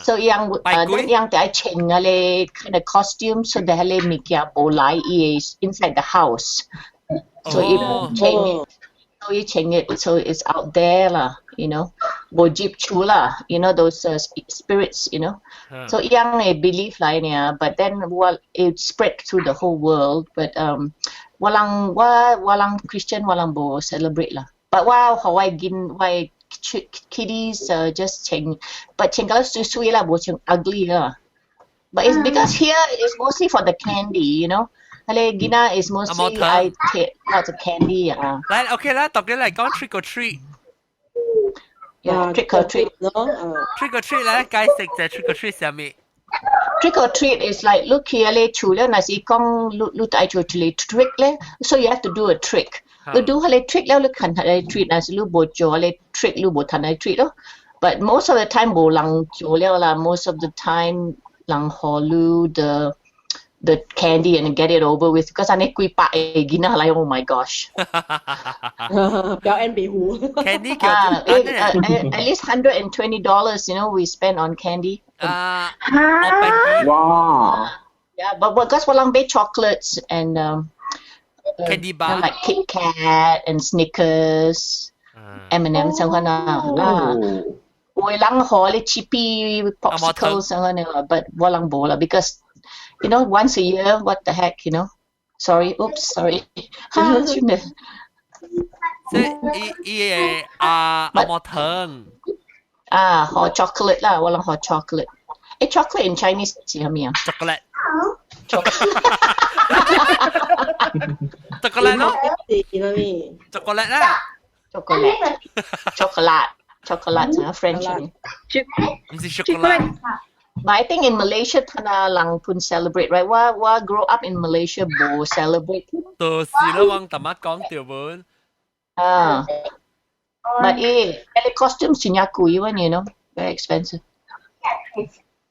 So yang then yang they change ale kind of costume so they ale make ya bolai is inside the house. So it change it. So you change it so it's out there lah, Bojip chula, those spirits, So yang belief lah ni, but then it spread through the whole world. But walang Christian walang bo celebrate lah. But wow, Hawaii why kiddies just change, but cengkal susui lah, bo ugly lah. But it's because here it's mostly for the candy, Hale Gina is mostly I take lots of candy. Like okay lah, talk like go trick or treat. Yeah, trick or treat. No. Trick or treat lah, guys say trick or treat 啥物 Trick or treat is like look here le chule na si kong lu tai chu le trick le, so you have to do a trick. Lu do hale trick le lu kan hale treat na si lu bo jo le trick lu bo tan hale treat lo. But most of the time bo lang jo le la, most of the time lang holu the candy and get it over with because ane kui pa gina like oh my gosh. Candy at least $120 we spend on candy. Wow. Yeah, but because walang bay chocolates and candy bar like Kit Kat and Snickers, M&M sang kana lah. Walang hole chippy popsicles sang kana, but walang bola because once a year, what the heck, Sorry, oops, sorry. Shouldn't. So, hot chocolate lah, walang hot chocolate. Chocolate in Chinese siya miya. Chocolate. Chocolate no? Chocolate lah. Chocolate French. Mesti chocolate. But I think in Malaysia, tana lang pun celebrate, right? Wa grow up in Malaysia, bo celebrate. To sila wang tamat kong tiyo bun. But costumes sinyaku, very expensive.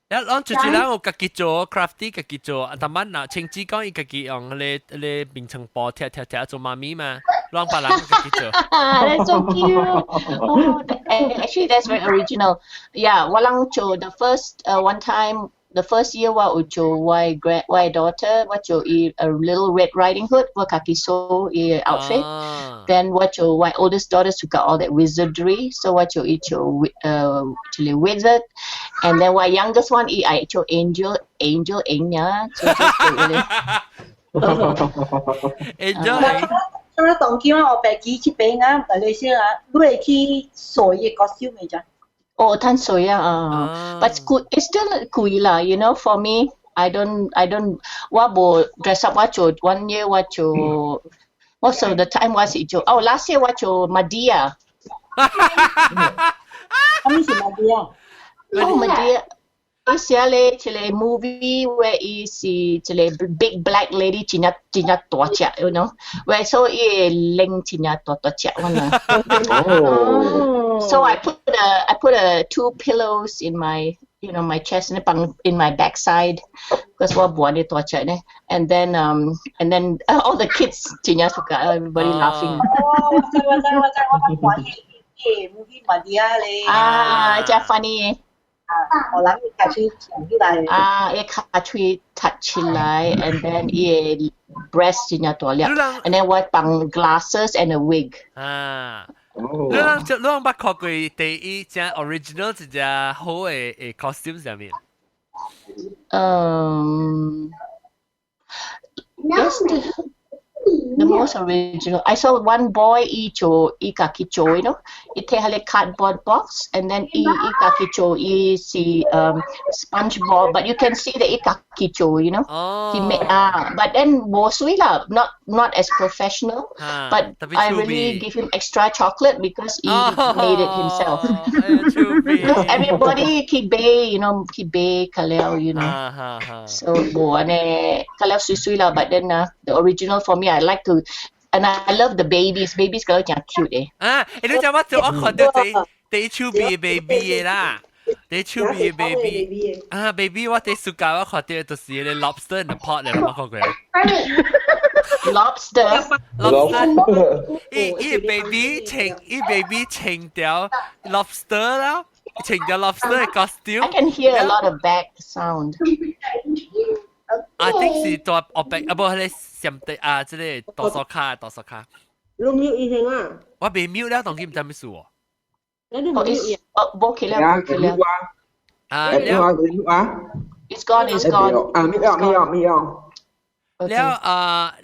Ya, on cuci lang o kakicho, crafty kakicho. Taman na ching chi kong ikaki ang le bintang po tia so mami ma. Long pa lang kakicho. That's so cute. Actually, that's very original. Yeah, walang cho. The first one time, the first year wa ucho why daughter what yo a little Red Riding Hood wa kakiso outfit. Then what your oldest daughter suka all that wizardry. So what you eat your actually wizard. And then why youngest one I cho angel nya. So angel. 我當叫我白機去邊啊，但係先啊，你係去所以個小妹咋？Oh, tan soya. But it's still kui lah, for me, I don't wabo dress up wacho 1 year wacho. Most of the time was it oh last year wacho Madea. Kami si Madea. Oh Madea. It's a movie where is a big black lady chinya tocha, where so ling chinya tocha one. So I put 2 pillows in my my chest and in my backside because what buat tocha ne, and then all the kids chinya suka, everybody laughing. Movie Madea le. It's funny. 我諗佢catch起來。catch touch 起來 and then breast 真係大粒 and then what 綁 glasses and a wig. 你啷捌看過第一隻 original 一隻好嘅 costume 上面？Yes, the most original. I saw one boy ikakicho, he take a cardboard box and then ikakicho see SpongeBob, but you can see the ikakicho, He made but then mostly not as professional, but I really give him extra chocolate because he made it himself. Everybody kibe, kibe kaleo, So kaleo susui lah, but then the original for me I like to, and I love the babies. Babies 嗰啲cute 你做乜做？我看到第chubby baby 啦，第chubby baby baby 我第suka 我看到就是啲 lobster in the pot 嚟，我看過。Lobster，依 baby 清條 lobster 啦。穿咗 lobster 嘅 costume。 I can hear a lot of back sound. I think 是ตัวออกไป啊，不係你上帝啊，即係多數卡。錄 mute 以前啊，我被 mute 了，當佢唔知咩事喎。你都冇 mute 冇起啦，冇起啦。啊，แล้ว It's gone. แ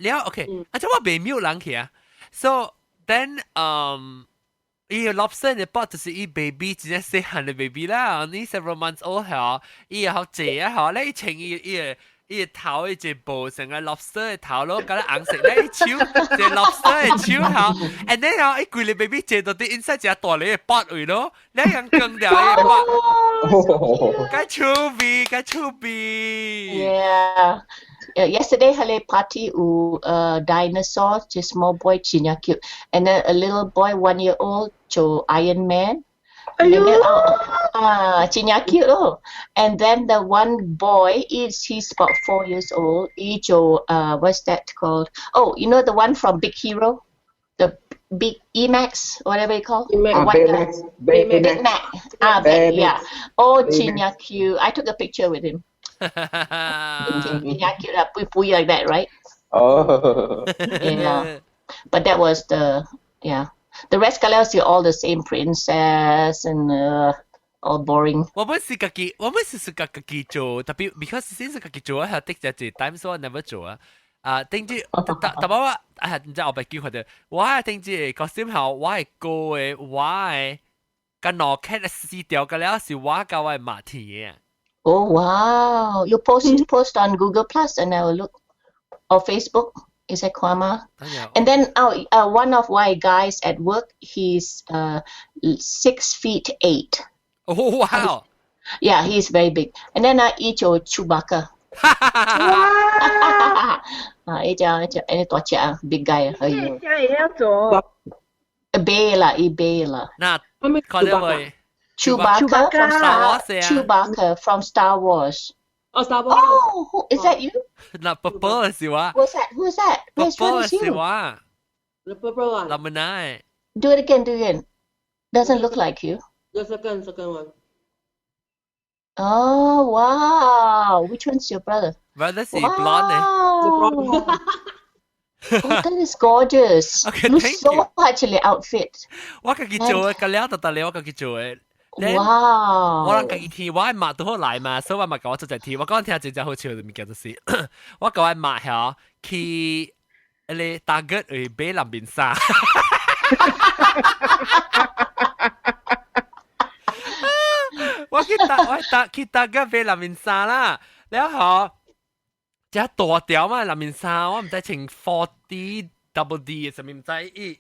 ล้วโอเคอาจจะว่า被 mute 人去啊。So then伊個 lobster 嘅 pot 就是伊 baby 真係細漢嘅 baby 啦，你 several months old 係伊好謝啊，咧穿伊頭伊隻布成個 lobster 嘅頭咯，咁樣紅色咧，手隻 lobster 嘅手嚇，and then 伊攰你 baby 借到啲 inside 隻大你嘅 pot 位咯，你樣更掉嘅 pot，該出味。Yeah. Yesterday, Hale party dinosaur, just small boy, Chinya cute, and then a little boy 1 year old, cho Iron Man. Chinya cute oh. And then the one boy he's about 4 years old. He cho what's that called? Oh, you know the one from Big Hero, the Big Emax, whatever you call. Baymax. Big Mac. Yeah. Oh, Chinya cute. I took a picture with him. Chinya cute, pui like that, right? Oh. Yeah. But that was the rest kalian see all the same princess and all boring. 我們是自己做，特別 because 先是自己做啊，係的就係 time so I never 做啊。定住，特別我唔知我俾叫佢哋，我係定住個小朋友，我係個嘅，我係個腦殼撕掉嘅了，是我教我馬蹄嘅。Oh wow! You post on Google Plus and I will look, or Facebook. Is that Kwama? And then one of my guys at work, he's 6'8". Oh wow! Yeah, he's very big. And then I eat your Chewbacca. Ini tua cik big guy. Bella. Nah, kalau Chewbacca from Star Wars. Oh, Star Wars. Oh, is that you? Nah, purple si wa. Who's that? Which one Purple is si you? wa. The purple one. Lamanai. Do it again. Doesn't look like you. The second one. Oh, wow. Which one's your brother? Brother si blonde. Oh, that is gorgeous. Okay, Looks thank so you. actually outfit. 我自己做嘅，咁了就得了，我自己做嘅。Wow. 我自己貼，我係抹到好嚟嘛，所以我咪講我做隻貼。我講聽真正好笑嘅物件就是，我講係抹下去你大腳去買南邊沙。我去大腳買南邊沙啦，然後只大條嘛南邊沙，我唔知穿 40 double D 嘅上面唔知伊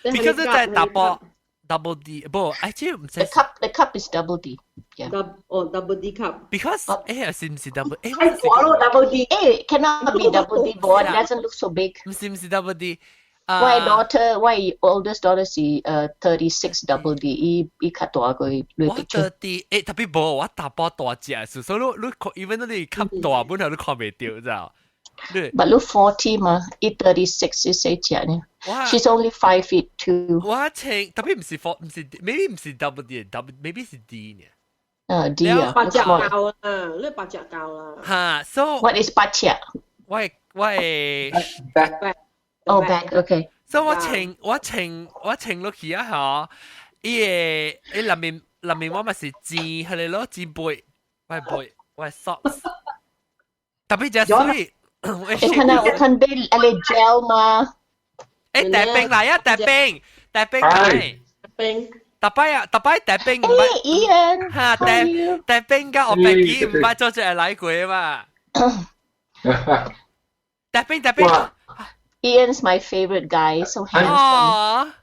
，because 真係大波。Double D， 不，actually 唔使。The cup is double D. Yeah. Double D cup. Because 是唔是 double？ double D. Cannot be double D board. Doesn't look so big. 唔是 double D。My oldest daughter 是36 double D。伊較大個女。我30，特別無我大波大隻，所以你 even 你吸大本頭都看唔到，咋？But look 40嘛，伊36是細隻呢。She's only 5'2". 我稱特別唔是 maybe 唔是 double D，maybe 是 D 呢。D 啊，八隻教啦，你八隻教啦。嚇 ，so what is 八隻？我係 back。Oh back, okay. So 我稱落去啊嚇，伊內面我咪是煎佢哋咯，煎背，我係 socks，特別隻水。我看杯嚟 gel 嘛。誒，大冰嚟啊！大冰嚟。大拜大冰唔係。Ian，嚇大冰加我白機唔係做隻嚟過嘛。大冰。Ian's my favorite guy, so handsome.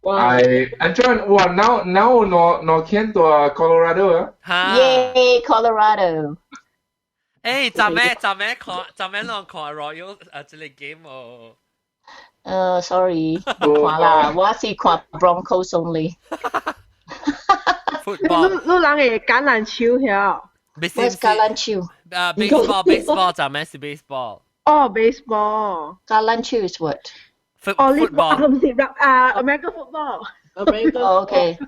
I enjoy. Wow, now no can to Colorado. Yay, Colorado. 誒，昨晚落看 Royal 這個 game 哦。Sorry，看啦，我是看 Broncos only。你人會橄欖球曉？What's 橄欖球？baseball 昨晚是 baseball。哦 ，baseball。橄欖球 is what？ 哦，你唔是American football。Okay.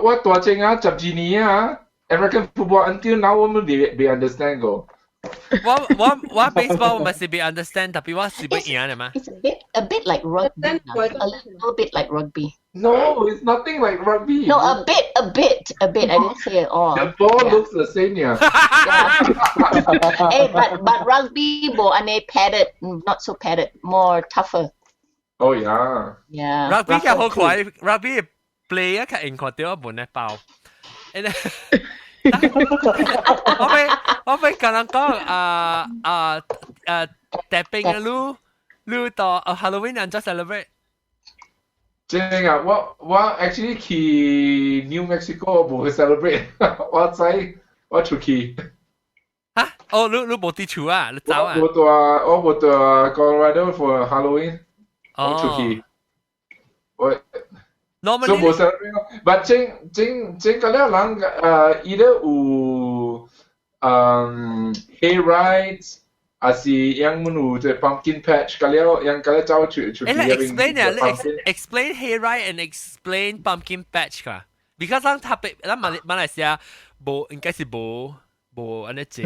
我大正啊，12年啊，American football until now 我们未 understand 過。我 baseball 咪是被 understand，特別我是被贏嘅嘛。It's a bit like rugby, a little bit like rugby. No, it's nothing like rugby. No, a bit. I didn't say it all. The ball looks the same, yeah. Hey, but rugby bo ane padded, not so padded, more tougher. Oh yeah. Yeah. Rugby 嘅好快，rugby player 嘅應該掉一半咧爆。我俾跟人講帶兵嘅你到Halloween 人做 celebrate。正啊，我 actually 去 New Mexico 冇去 celebrate， 我出去。嚇？哦，你冇地處啊？你走啊？我冇到 Colorado for Halloween， 我出去。我。Normally 就冇 celebrate 咯，但正嗰啲人伊都有hayride，還是樣們有即 pumpkin patch，嗰啲樣嗰啲走出去。explain hayride and explain pumpkin patch 㗎。Because 咱馬來西亞冇應該是冇安尼做。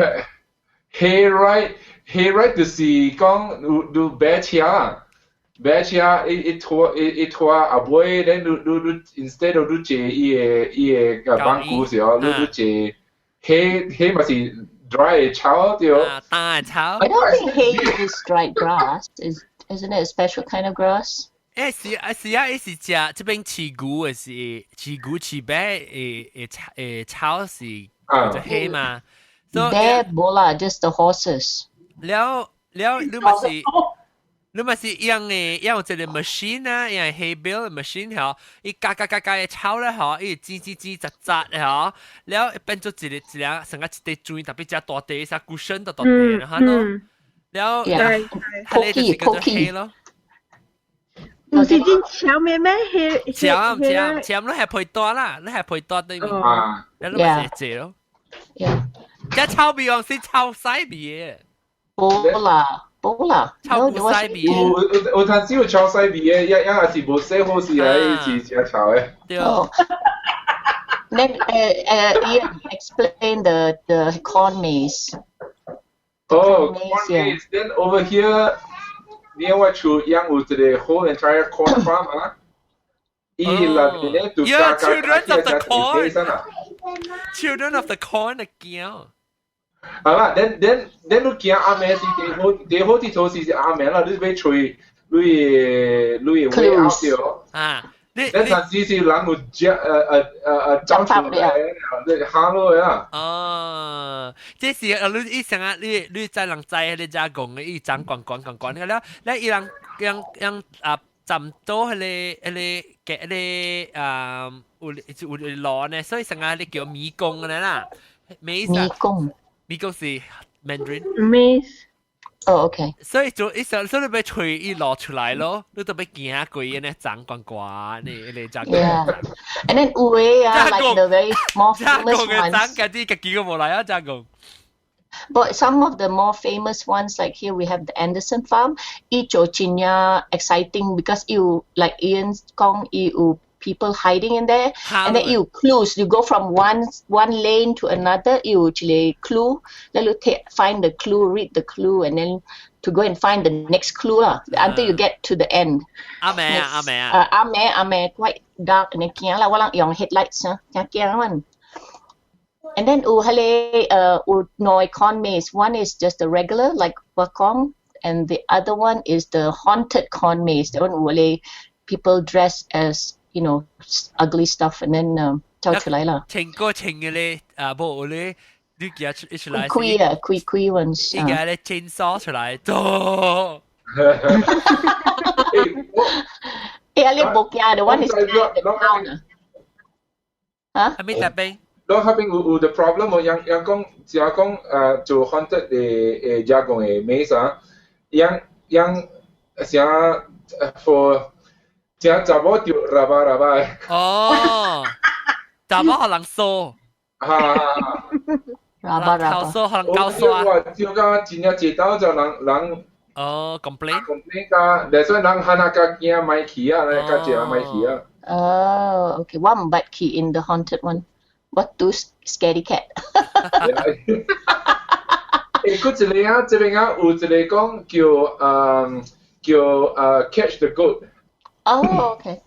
hayride 就是講有白車啦。白車一拖阿妹，你 instead of 你坐伊個板鼓時候，你坐迄咪是 dry 草對。大草。I don't think hay is dried grass. Isn't it a special kind of grass? 是啊，是食這邊飼牛嘅是飼牛飼白草是叫做hay嘛。There, bola, just the horses. 了，你咪是用一個 machine 啊，用 hay bale machine 嗬，伊加嘅草咧嗬，伊擠紮嗬，了變做一兩成個一塊磚，特別只大地，啥 cushion 都大地啦，嚇咯，了係就是叫做 hay 咯。唔是真橋咩咩 hay？ 橋你係配多啦，你係配多對面，你咪是借咯。只草比用是草西比嘅。Bola. 炒古西比，有陣時有炒西比嘅，一係是冇寫好事係是炒嘅。對。Then Ian explain the corn maze. Oh, corn maze. Then over here, near what you young with the whole entire corn farm, huh? You're children of the corn. Children of the corn again. 係啦，你見阿妹是第好啲做事是阿妹啦，你俾吹，你會拗掉。啊，你陣時是人會走出嚟，你行落去啦。哦，即是你成日你在人在你家講嘅，伊講嘅了，你伊人浸到迄個有攞呢，所以成日你叫迷宮嘅啦，迷宮是 Mandarin。Maze。Oh, okay. 所以你俾吹伊攞出來咯，你都俾行過呢長關你扎。Yeah. And then like the very more famous ones. 扎嘅啲幾個冇嚟啊，扎講。But some of the more famous ones, like here we have the Anderson Farm, Chinya exciting because like Ian Kong, people hiding in there, and then clues. You go from one lane to another. You actually clue. Then you find the clue, read the clue, and then to go and find the next clue until you get to the end. Ame, quite dark and kia la walang yung headlights kia man. And then noi corn maze. One is just the regular like Wakong, and the other one is the haunted corn maze. The one where people dress as ugly stuff, and then 走出嚟啦。情歌情嘅咧，冇咧，你叫出嚟。Queer ones。依家咧 chainsaw 出嚟，多。你冇驚，the one is the town 啊？係咪特別？Lo having the problem yang kong to haunted the jagong maze yang sia for 只查某掉rabah。哦，查某可能梳。rabah。梳可能教梳啊。就講真正知道就人。complain 㗎，但係人喊下個驚買起啊，嚟個隻買起啊。Oh, okay. One bad key in the haunted one. What two scaredy cat? 嗰一個啊，這邊啊有一個講叫catch the goat。Oh, okay.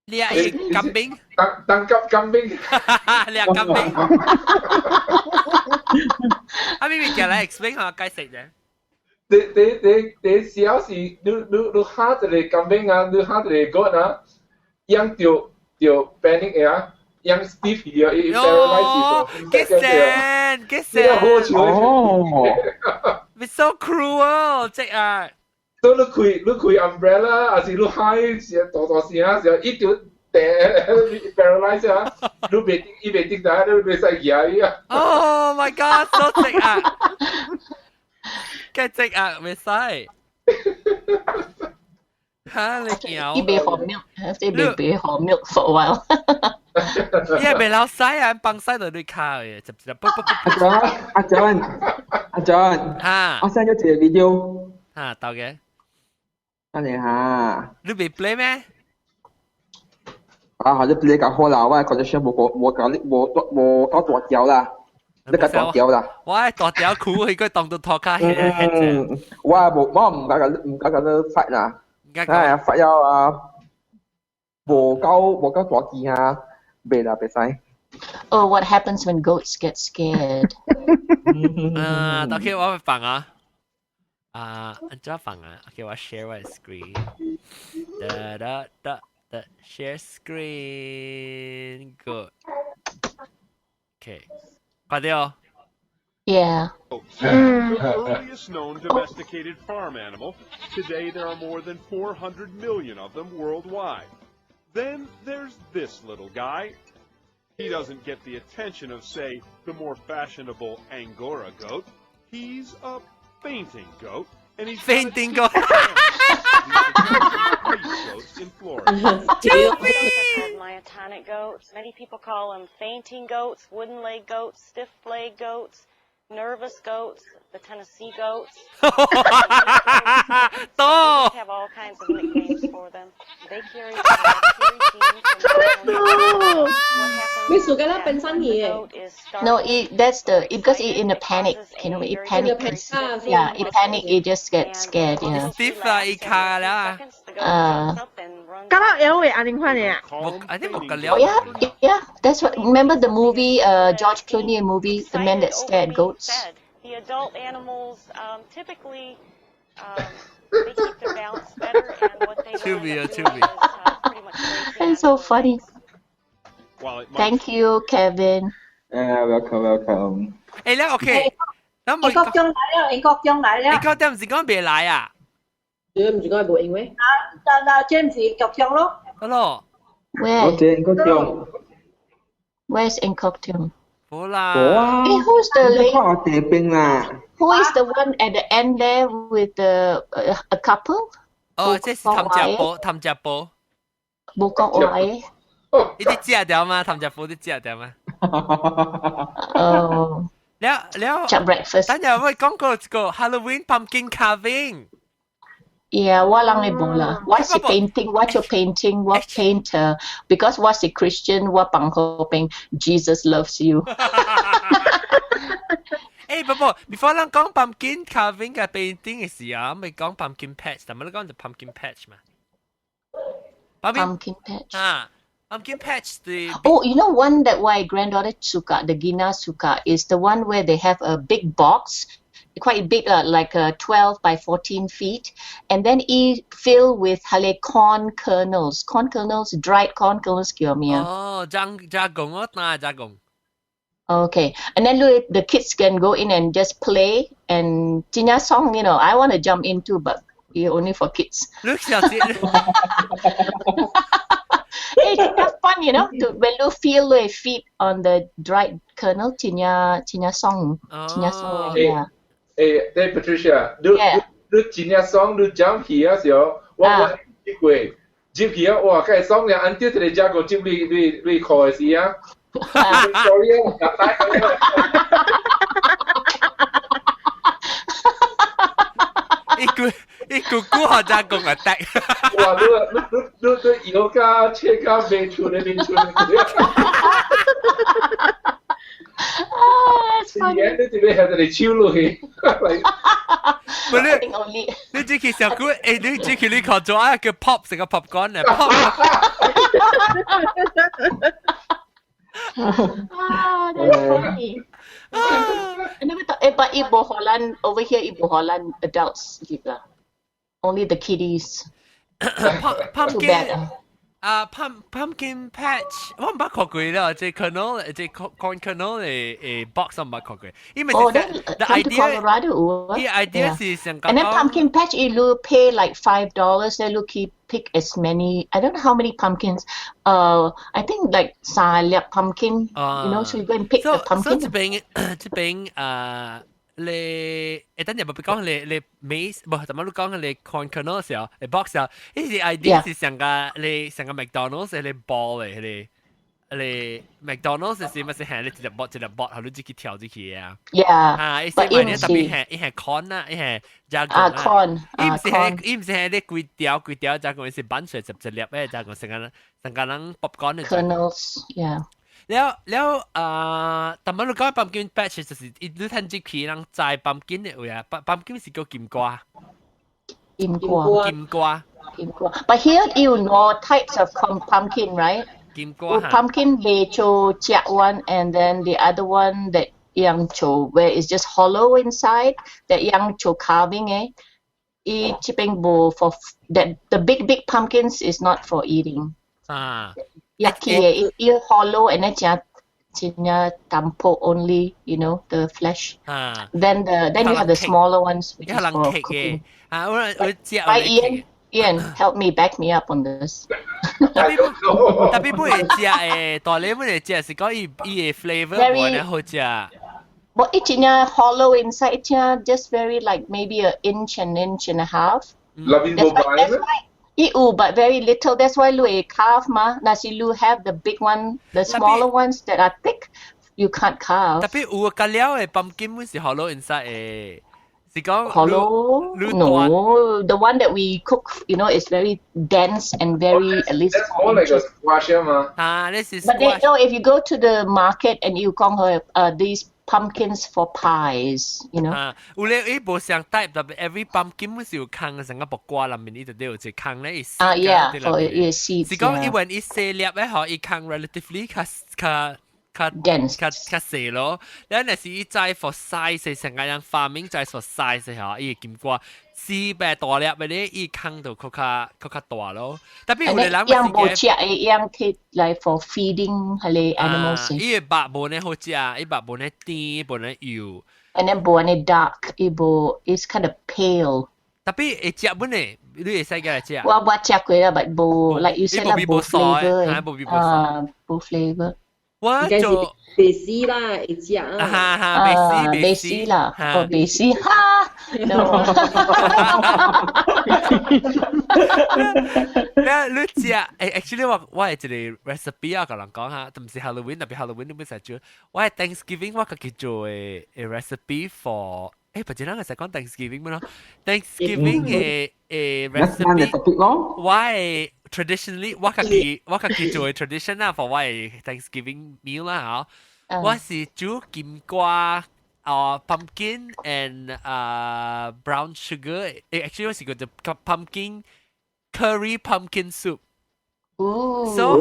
你係金兵？當急金兵。你係金兵？啊，咪叫你 explain 下解釋啫。你小時你嚇一個金兵啊，你嚇一個 goat 啊，養條 panic 啊。Yang Steve here, it paralyzed Get Oh, it's so cruel, check out. So look, umbrella, as you look high, it do paralyzed, look betting that, yeah. Oh my God, so check out. Get check out, we say. 嚇你叫？一杯好 milk， 一杯好 milk for a while。因為未老西啊，崩西度你靠嘅，就阿 John， 嚇，我 send 咗條 video 嚇到嘅，等你下，你未 play 咩？啊，你 play 搞好啦，我 connection 冇多條啦，你個多條啦，我多條酷，佢個當到拖卡嘅，我唔搞咁發啦。哎，發有啊，無夠大機啊，未啦，別使。Oh, what happens when goats get scared? 到時我會放啊，安怎放啊 ？OK， 我 share 我 screen， share screen， good。OK， 快啲哦。Yeah. The earliest known domesticated farm animal. Today there are more than 400 million of them worldwide. Then there's this little guy. He doesn't get the attention of, say, the more fashionable Angora goat. He's a fainting goat, and he's fainting goat. Goats in Florida. Myotonic goats. Many people call them fainting goats, wooden leg goats, stiff leg goats. Nervous goats, the Tennessee goats. Have all kinds of nicknames for them. They carry No, that's because it in a panic. You know, it panic. Yeah, it panic. It just gets scared. Yeah. Steve 一卡啦。咁樣會安定款嘅。I think 冇咁了。Yeah. That's what. Remember the movie, George Clooney movie, The Man That Stared Goats. The adult animals typically they keep their balance better, and what they do is pretty much. That's so funny. Thank you, Kevin. Welcome. 誒咧 OK，咁英國將來了，英國將來了。英國點唔是講別來啊？唔是講係冇英咩？嗱，即係英國將咯。好咯。Where's Incognito? 好啦。Who's the lady? Who is the one at the end there with the a couple? 哦，即係譚隻寶。冇講話嘅。呢啲知掉嘛？譚隻寶啲知掉嘛？哦。แล้ว จาก breakfast 等陣我講個 Halloween pumpkin carving Yeah, walang Ebola. What's painting? What your painting? What painter? Because what's a Christian? What pang hoping Jesus loves you. Hey, before 咱講 pumpkin carving 嘅 painting 嘅時候，咪講 pumpkin patch，但係你講就 pumpkin patch 嘛。Pumpkin patch. Pumpkin patch Oh, you know one that my granddaughter suka, the Gina suka, is the one where they have a big box. Quite big, like 12 by 14 feet, and then it filled with corn kernels, dried corn kernels, kiyomia. Oh, jagung, jagung. Okay, and then the kids can go in and just play and Jinya song. You know, I want to jump into, but only for kids. Look, it's fun, you know, when you feel your feet on the dried kernel, Jinya song, yeah. Hey, Patricia, do Jinya song, do jump here, so what way? Jump here, or okay, song there until the jago jump we call it here. Sorry, 伊姑姑學咋講啊？得。哇！你油加切加面出嚟，是嘢，你點解喺度嚟超落去？唔係你只其實佢你只其你學咗啊叫 pop 成個 popcorn 啊 pop。That's funny. I never thought. But Ibu Holland over here, Ibu Holland adults give lah. Only the kiddies. Too bad. Pumpkin patch，我唔捌學過啦，即係 kernel， 即係 corn kernel 嘅box 我唔捌學過。因為the idea 是想講。And then pumpkin patch, you pay like $5. Then you pick as many. I don't know how many pumpkins. I think like 3粒 pumpkin. You know, so you go and pick the pumpkin. So 這邊你等陣講你 maize， 唔係，咁樣講你 corn kernel 時候，你 box 時候，呢啲 idea 是成個你成個 McDonald's 你 ball 嚟，你 McDonald's 是乜事係你一粒 bot，後你自己調自己啊。Yeah。啊，意思話你特別係 corn 啊，係 jargon 啊。corn。伊唔是係你幾條，就講是板出十粒咧，就講成個人 popcorn 嘅。Kernels，yeah。แล้วแต่มันรู้ก็ pumpkin patch 就是一路睇住佢人摘 pumpkin 嘅位啊 pumpkin 是叫金瓜 But here you know types of pumpkin, right? 金瓜 pumpkin lecho jiak one, and then the other one that yang cho where it's just hollow inside, that yang cho carving I chipping bowl for that the big pumpkins is not for eating. Yucky, it's hollow and then chinya tampo only, you know, the flesh. Then you have the smaller ones, which is for cooking. Ian, help me, back me up on this. 特別不會食大禮不會食，是講伊 flavor 冇咧好食。But it's hollow inside, it's just very like maybe an inch and a half. That's why. But very little. That's why you carve ma. Nasi lu have the big one, the smaller ones that are thick. You can't carve. 特別有個料嘅 pumpkin 是 hollow inside 是講 hollow. No, the one that we cook, you know, is very dense and very at least. That's more like a squash ma. This is. But if you go to the market and you call these pumpkins for pies, you know. 有咧伊無相 type， 特別 every pumpkin 是有坑嘅，成個木瓜裡面伊就有一坑咧，伊 yeah, for seeds. 是講伊when伊細粒咧，嗬，伊坑 relatively 較 dense 較細咯。然後是伊栽 for size， 成個人 farming 栽 for size 嗬，伊金瓜4倍大粒嘅咧，伊坑到較大咯。特別有啲人養冇食養佢嚟 for feeding 係les animals。伊白無呢好食，伊白無呢甜，無呢油。And then 無呢 dark， 伊無 is kind of pale。特別會食本呢，你會使嘅嚟食。我食過啦，但無 like you said 啦，無 flavour，無 flavour。我做白絲啦，會食啊。白絲啦，白絲哈。你食actually 我係一個 recipe 啊，同人講下，唔是 Halloween， 特別 Halloween 你唔使做。我係 Thanksgiving 我叫做誒 recipe for。不知道我成講 Thanksgiving 咩咯 ？Thanksgiving 嘅 recipe， 我係 traditionally 我叫做 tradition 啦 ，for 我係 Thanksgiving meal 啦嚇。我是煮金瓜pumpkin and brown sugar。actually 我是叫做 pumpkin curry pumpkin soup。So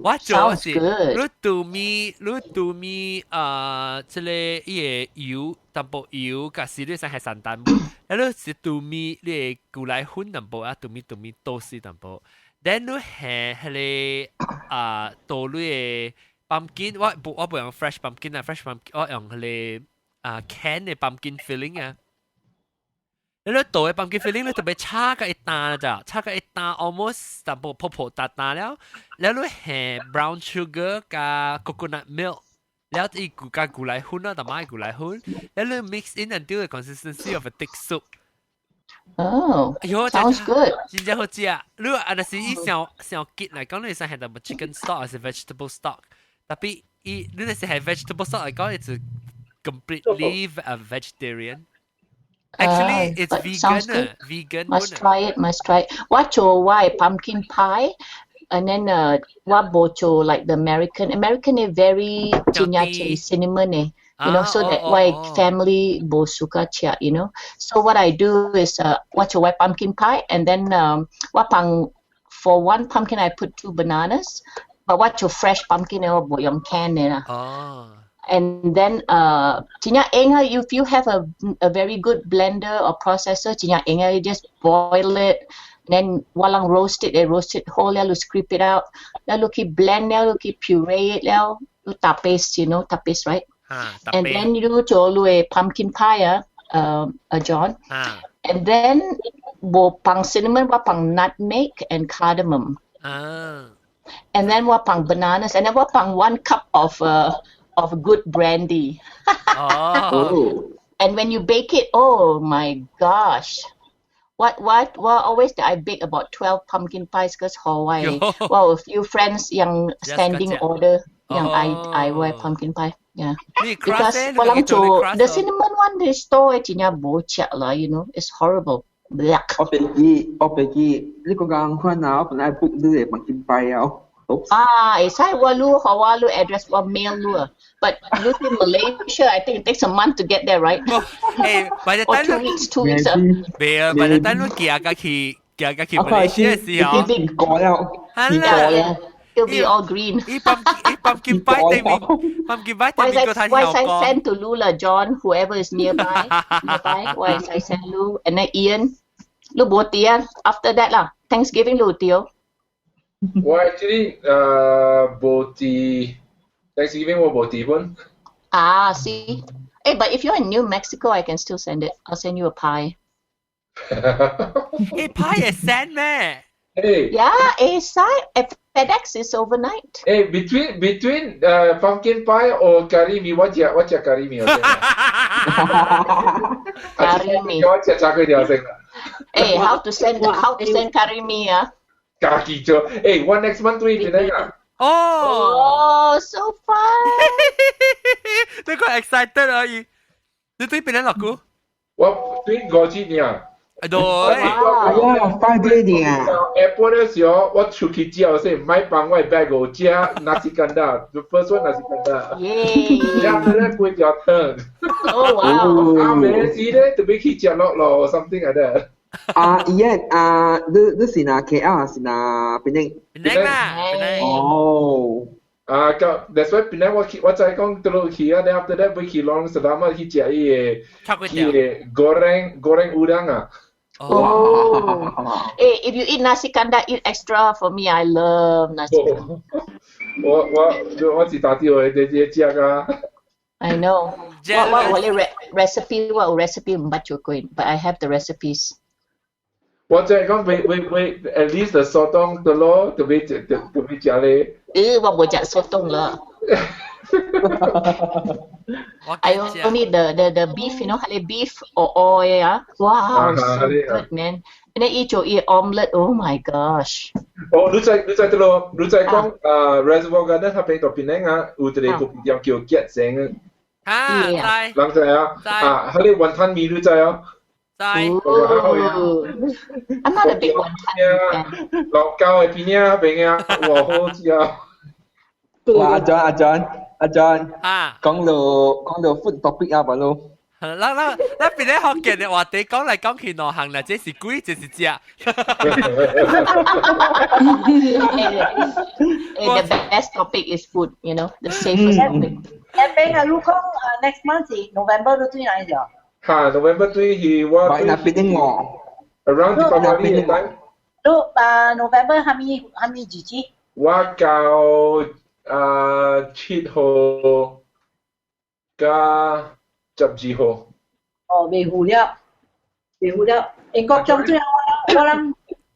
我做是你杜咪即係伊個油淡薄油，甲是你想係散淡薄，然後是杜咪你個來粉淡薄啊，杜咪多士淡薄。Then 你係迄個倒你個 pumpkin， 我不用 fresh pumpkin 啊 ，fresh pumpkin 我用迄個can 嘅 pumpkin filling 啊。你倒嘅 pumpkin filling 你特別差個一單咋，差個一單 almost 淡薄破淡了，然後你係 brown sugar 加 coconut milk。แล้วอีกการกุไลหุ่นนะแต่ไม่กุไลหุ่นแล้วเรา mix in until the consistency of a thick soup. Oh, sounds good. 真正好食。如果อันนั้น是一小吉嚟講，你想係個 chicken stock 還是 vegetable stock？ 特別你係 vegetable stock 嚟講，it's completely a vegetarian. Actually, it's but vegan. sounds good. Vegan. Must try it. What your why pumpkin pie, and then what bocho like the American is very Chunky. cinnamon so that why family bo suka chia, So what I do is what your why pumpkin pie, and then for one pumpkin I put 2 bananas, but what your fresh pumpkin or boyong can and then if you have a very good blender or processor, you just boil it, then walang roast it whole, you scrape it out, you keep blend, you keep puree it, you tapis, tapis, right? And then you do a pumpkin pie, John. And then pang cinnamon, pang nutmeg and cardamom. And then pang bananas, and then pang 1 cup of good brandy. And when you bake it, oh my gosh. What always I bake about 12 pumpkin pies because Hawaii. A few friends yang standing order yang I wear pumpkin pie. Yeah. Because the cinnamon one they store it it's horrible. Black. 我俾呢個間坤啊，我本來 book 呢啲pumpkin pie 啊。Isai walu address or mail lu. But look in Malaysia, I think it takes a month to get there, right? By the or time 2 weeks. By the time 寄去 Malaysia 嘅時候，it'll be all green. pumpkin pie 對面個睇 Why I send to Lula, John, whoever is nearby. Why I send Lu and then Ian. Lu botia. After that lah, Thanksgiving lu tio. Well, actually, Thanksgiving or Botibon. See. Hey, but if you're in New Mexico, I can still send it. I'll send you a pie. Hey, pie is sent, man. Hey. Yeah, FedEx is overnight. Hey, between pumpkin pie or karimi, what's your karimi? Karimi. Hey, how to send karimi? Kaki jo. Hey, one next month we can. Oh, so fun! They got excited, are you? You think Penang aku? What? Twin Goji niya. Adoy. Friday niya. Airport is your what Chuki Jia say my pang white bag or Jia nasi kandar. The first one nasi kandar. Yay! After that, with your turn. Oh wow! May see that to make it or something like that. This is na KL, is na Penang. Penang. Oh. That's why Penang what I come to here. Then after that, we long selama he goreng udang Oh. Hey, if you eat nasi kandar, eat extra for me. I love nasi kandar. What's it? I know. What recipe? What recipe? But I have the recipes. What's that? Wait. At least the sotong telur to be jale. What was that sotong lah? I only the beef, beef or oil. Wow, so good, man. And then eat omelette. Oh my gosh. Oh, lu cai kong Reservoir Garden 佢俾到Penang udre ko yang kyo get seng. Sai. Lang sai佢wonton mee lu cai I'm not a big one. 落膠係邊呀？邊呀？哇好似阿 John，講到 food topic 啊，咯。咱邊啲學嘅話題講嚟講去內行啦，這是鬼，這是只。The best topic is food, the safest topic. Campaign lu không next month November lu tuy này rồi. November 3 he was around Deepavali time. Lu November 20幾支？我教7號加12號。哦，未糊了。英國中最後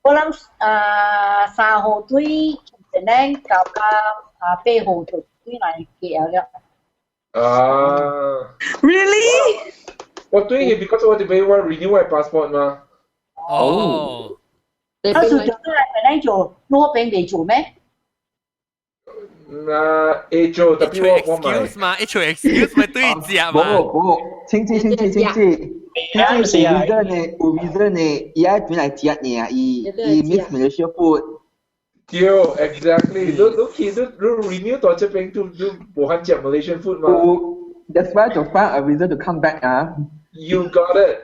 我諗3號對Penang到8號就對嚟嘅了。Really? 我對佢 because 我哋俾我 renew 我 passport 嘛。哦。他做咗嚟Penang做，攞俾你做咩？做特別我excuse 嘛，excuse 咪對只嘛。冇，親戚。reason 呢，伊爱转来食呢，伊 miss Malaysia food。对 ，exactly。你 renew 到这边都无限食 Malaysian food 嘛。That's why to find a reason to come back 啊。You got it.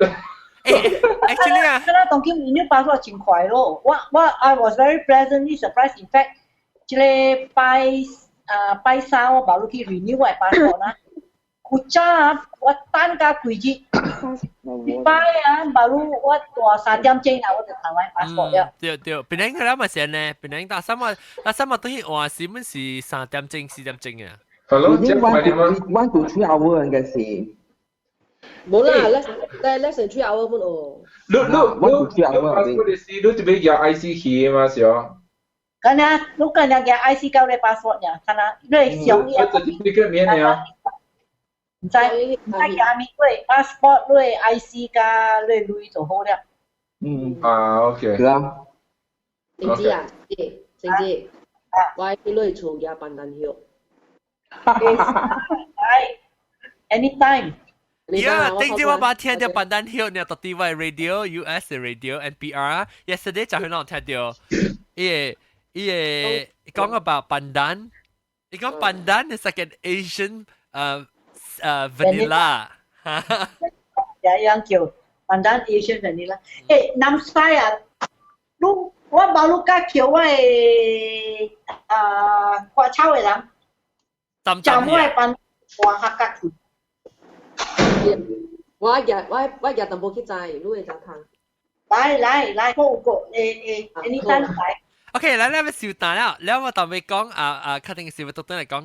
Actually 啊，那当今 renew passport 真快咯。我 I was very pleasantly surprised. In fact， 这个拜三我跑入去 renew 我的 passport 啦。有早啊，我等甲几日，礼拜啊，跑入我大3點鐘啊，我就台灣 passport 了。對，本來佢哋咪成呢，本來打三日都去換時，乜是3點鐘、4點鐘啊？係咯，即係1 to 3 hour 應該是。冇啦，less than 3 hour 冇哦。你 passport 你這邊有 IC 去嘛？是哦。咁啊，你咁樣嘅 IC 交你 passport 呀？睇下，你上嘢。你個面呀？唔知加面對 passport 對 IC 加對鐳就好了。OK。係啊。成子啊，成子，我去鐳厝嘅辦單票。Anytime。Yeah， 頂朝我把聽到辦單票呢，到地位 radio US 嘅 radio NPR yesterday 就去那聽到，伊講about 辦單，伊講辦單係 like an Asian vanilla。樣叫辦單 Asian vanilla。誒，南西啊，我冇路家橋我係花草嘅人，就我係辦華客家橋。我日淡薄去載，你會就睇。來，個anytime來。OK， 來我小蛋啦，แล้ว我當尾講確定是會特登嚟講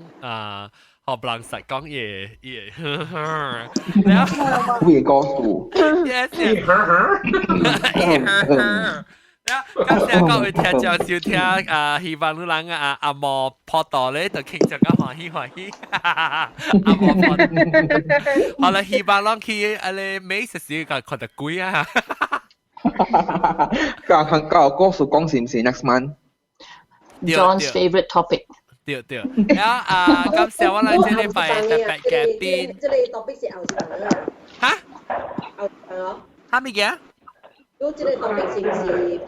學不能實講嘢，แล้ว會告訴。Yes。咁成個會聽就少聽希望你人阿莫破道咧，就傾着個歡喜。阿莫破。好啦，希望人去你美食時個覺得貴啊。教告訴講是唔是 next month？ John's favorite topic。對。แล้ว咁成我嚟這禮拜特別嘅邊。這裡 topic 是後場啊。嚇？後場哦。嚇咩嘅？如這裡 topic 是唔是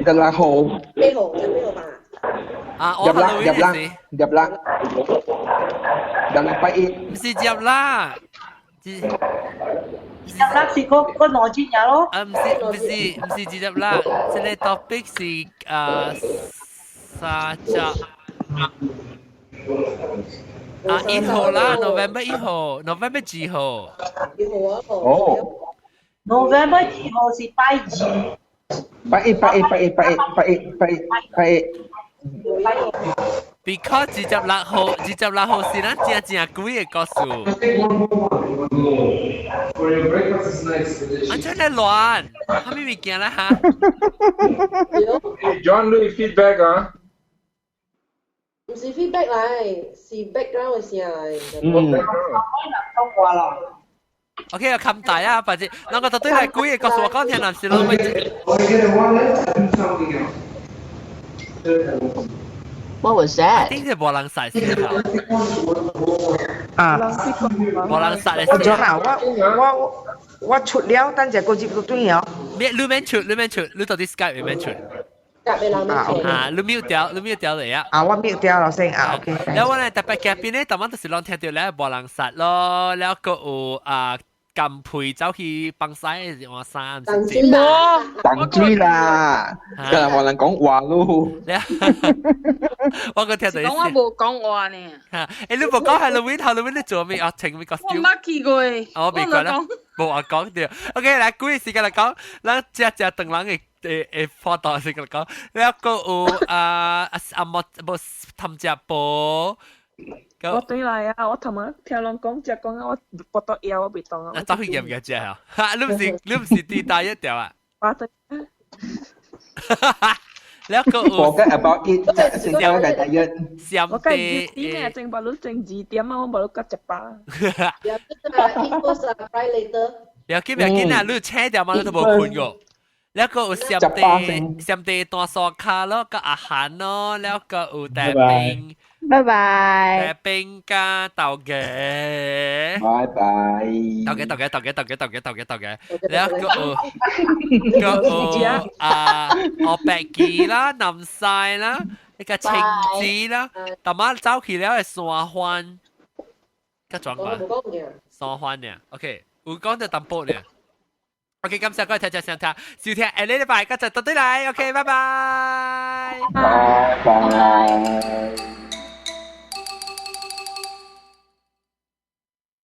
26號。幾號？幾號吧？我入啦。禮拜一。唔是入啦。入啦是個內節日咯。唔是入啦，這個 topic 是30。1號啦 ，November 1號 ，November 幾號？2號啊。哦。November 2號是拜二。拜一。Because 26號是咱正貴嘅個數。安怎嚟亂？蝦米物件啦嚇 ？John Louis feedback 啊？唔是 feedback 嚟，是 background 嘅聲嚟。通話啦。OK， 我冚大啊，或者兩個對係貴嘅個數，我講聽男士咯，咪。What was that? I think 係冇人殺先嚇。冇人殺嘅。我咗啦，我出了，等陣個節目對了。你免出，你到底 Skype 免出。你 mute 掉嚟啊！我 mute 掉了先OK。แล้ววันนี้特別嘉賓咧，當晚就是攞聽到咧冇人殺咯，แล้วก็撳陪走去幫曬我衫。等追啦，今日冇人講話咯。我個聽到。講我冇講話呢。你冇講 Halloween 你做咩啊？請咩 costume？ 我冇去過。我未講啦，冇話講掉。OK， 嚟古嘅時間嚟講，咱只等人嘅課堂時間嚟講，แล้วก็冇ทำ隻波。我對來啊！我頭晚聽人講，只講我膊頭腰我未當啊！走去驗嘅啫啊！你唔是第大一條啊？我對。แล้วก็ forget about it 先有嘅第一。我計2點啊，正把路正2點啊，我把路夾一把。有啲info surprise later。有幾日見啊？你車掉嘛？你都冇判過。แล้วก็เสียมเตตัวซอคาแล้วก็อาหารเนาะแล้วก็แต่เป็น拜拜。邊家鬥嘅，拜拜。鬥嘅，แล้วก็我白記啦，南西啦，呢個青子啦，但係走去了係山環，個狀況，山環呢 ，OK， 有講到淡薄呢。OK， 感謝各位聽眾收聽，收聽下個禮拜，今日到對嚟 ，OK， 拜拜。拜拜。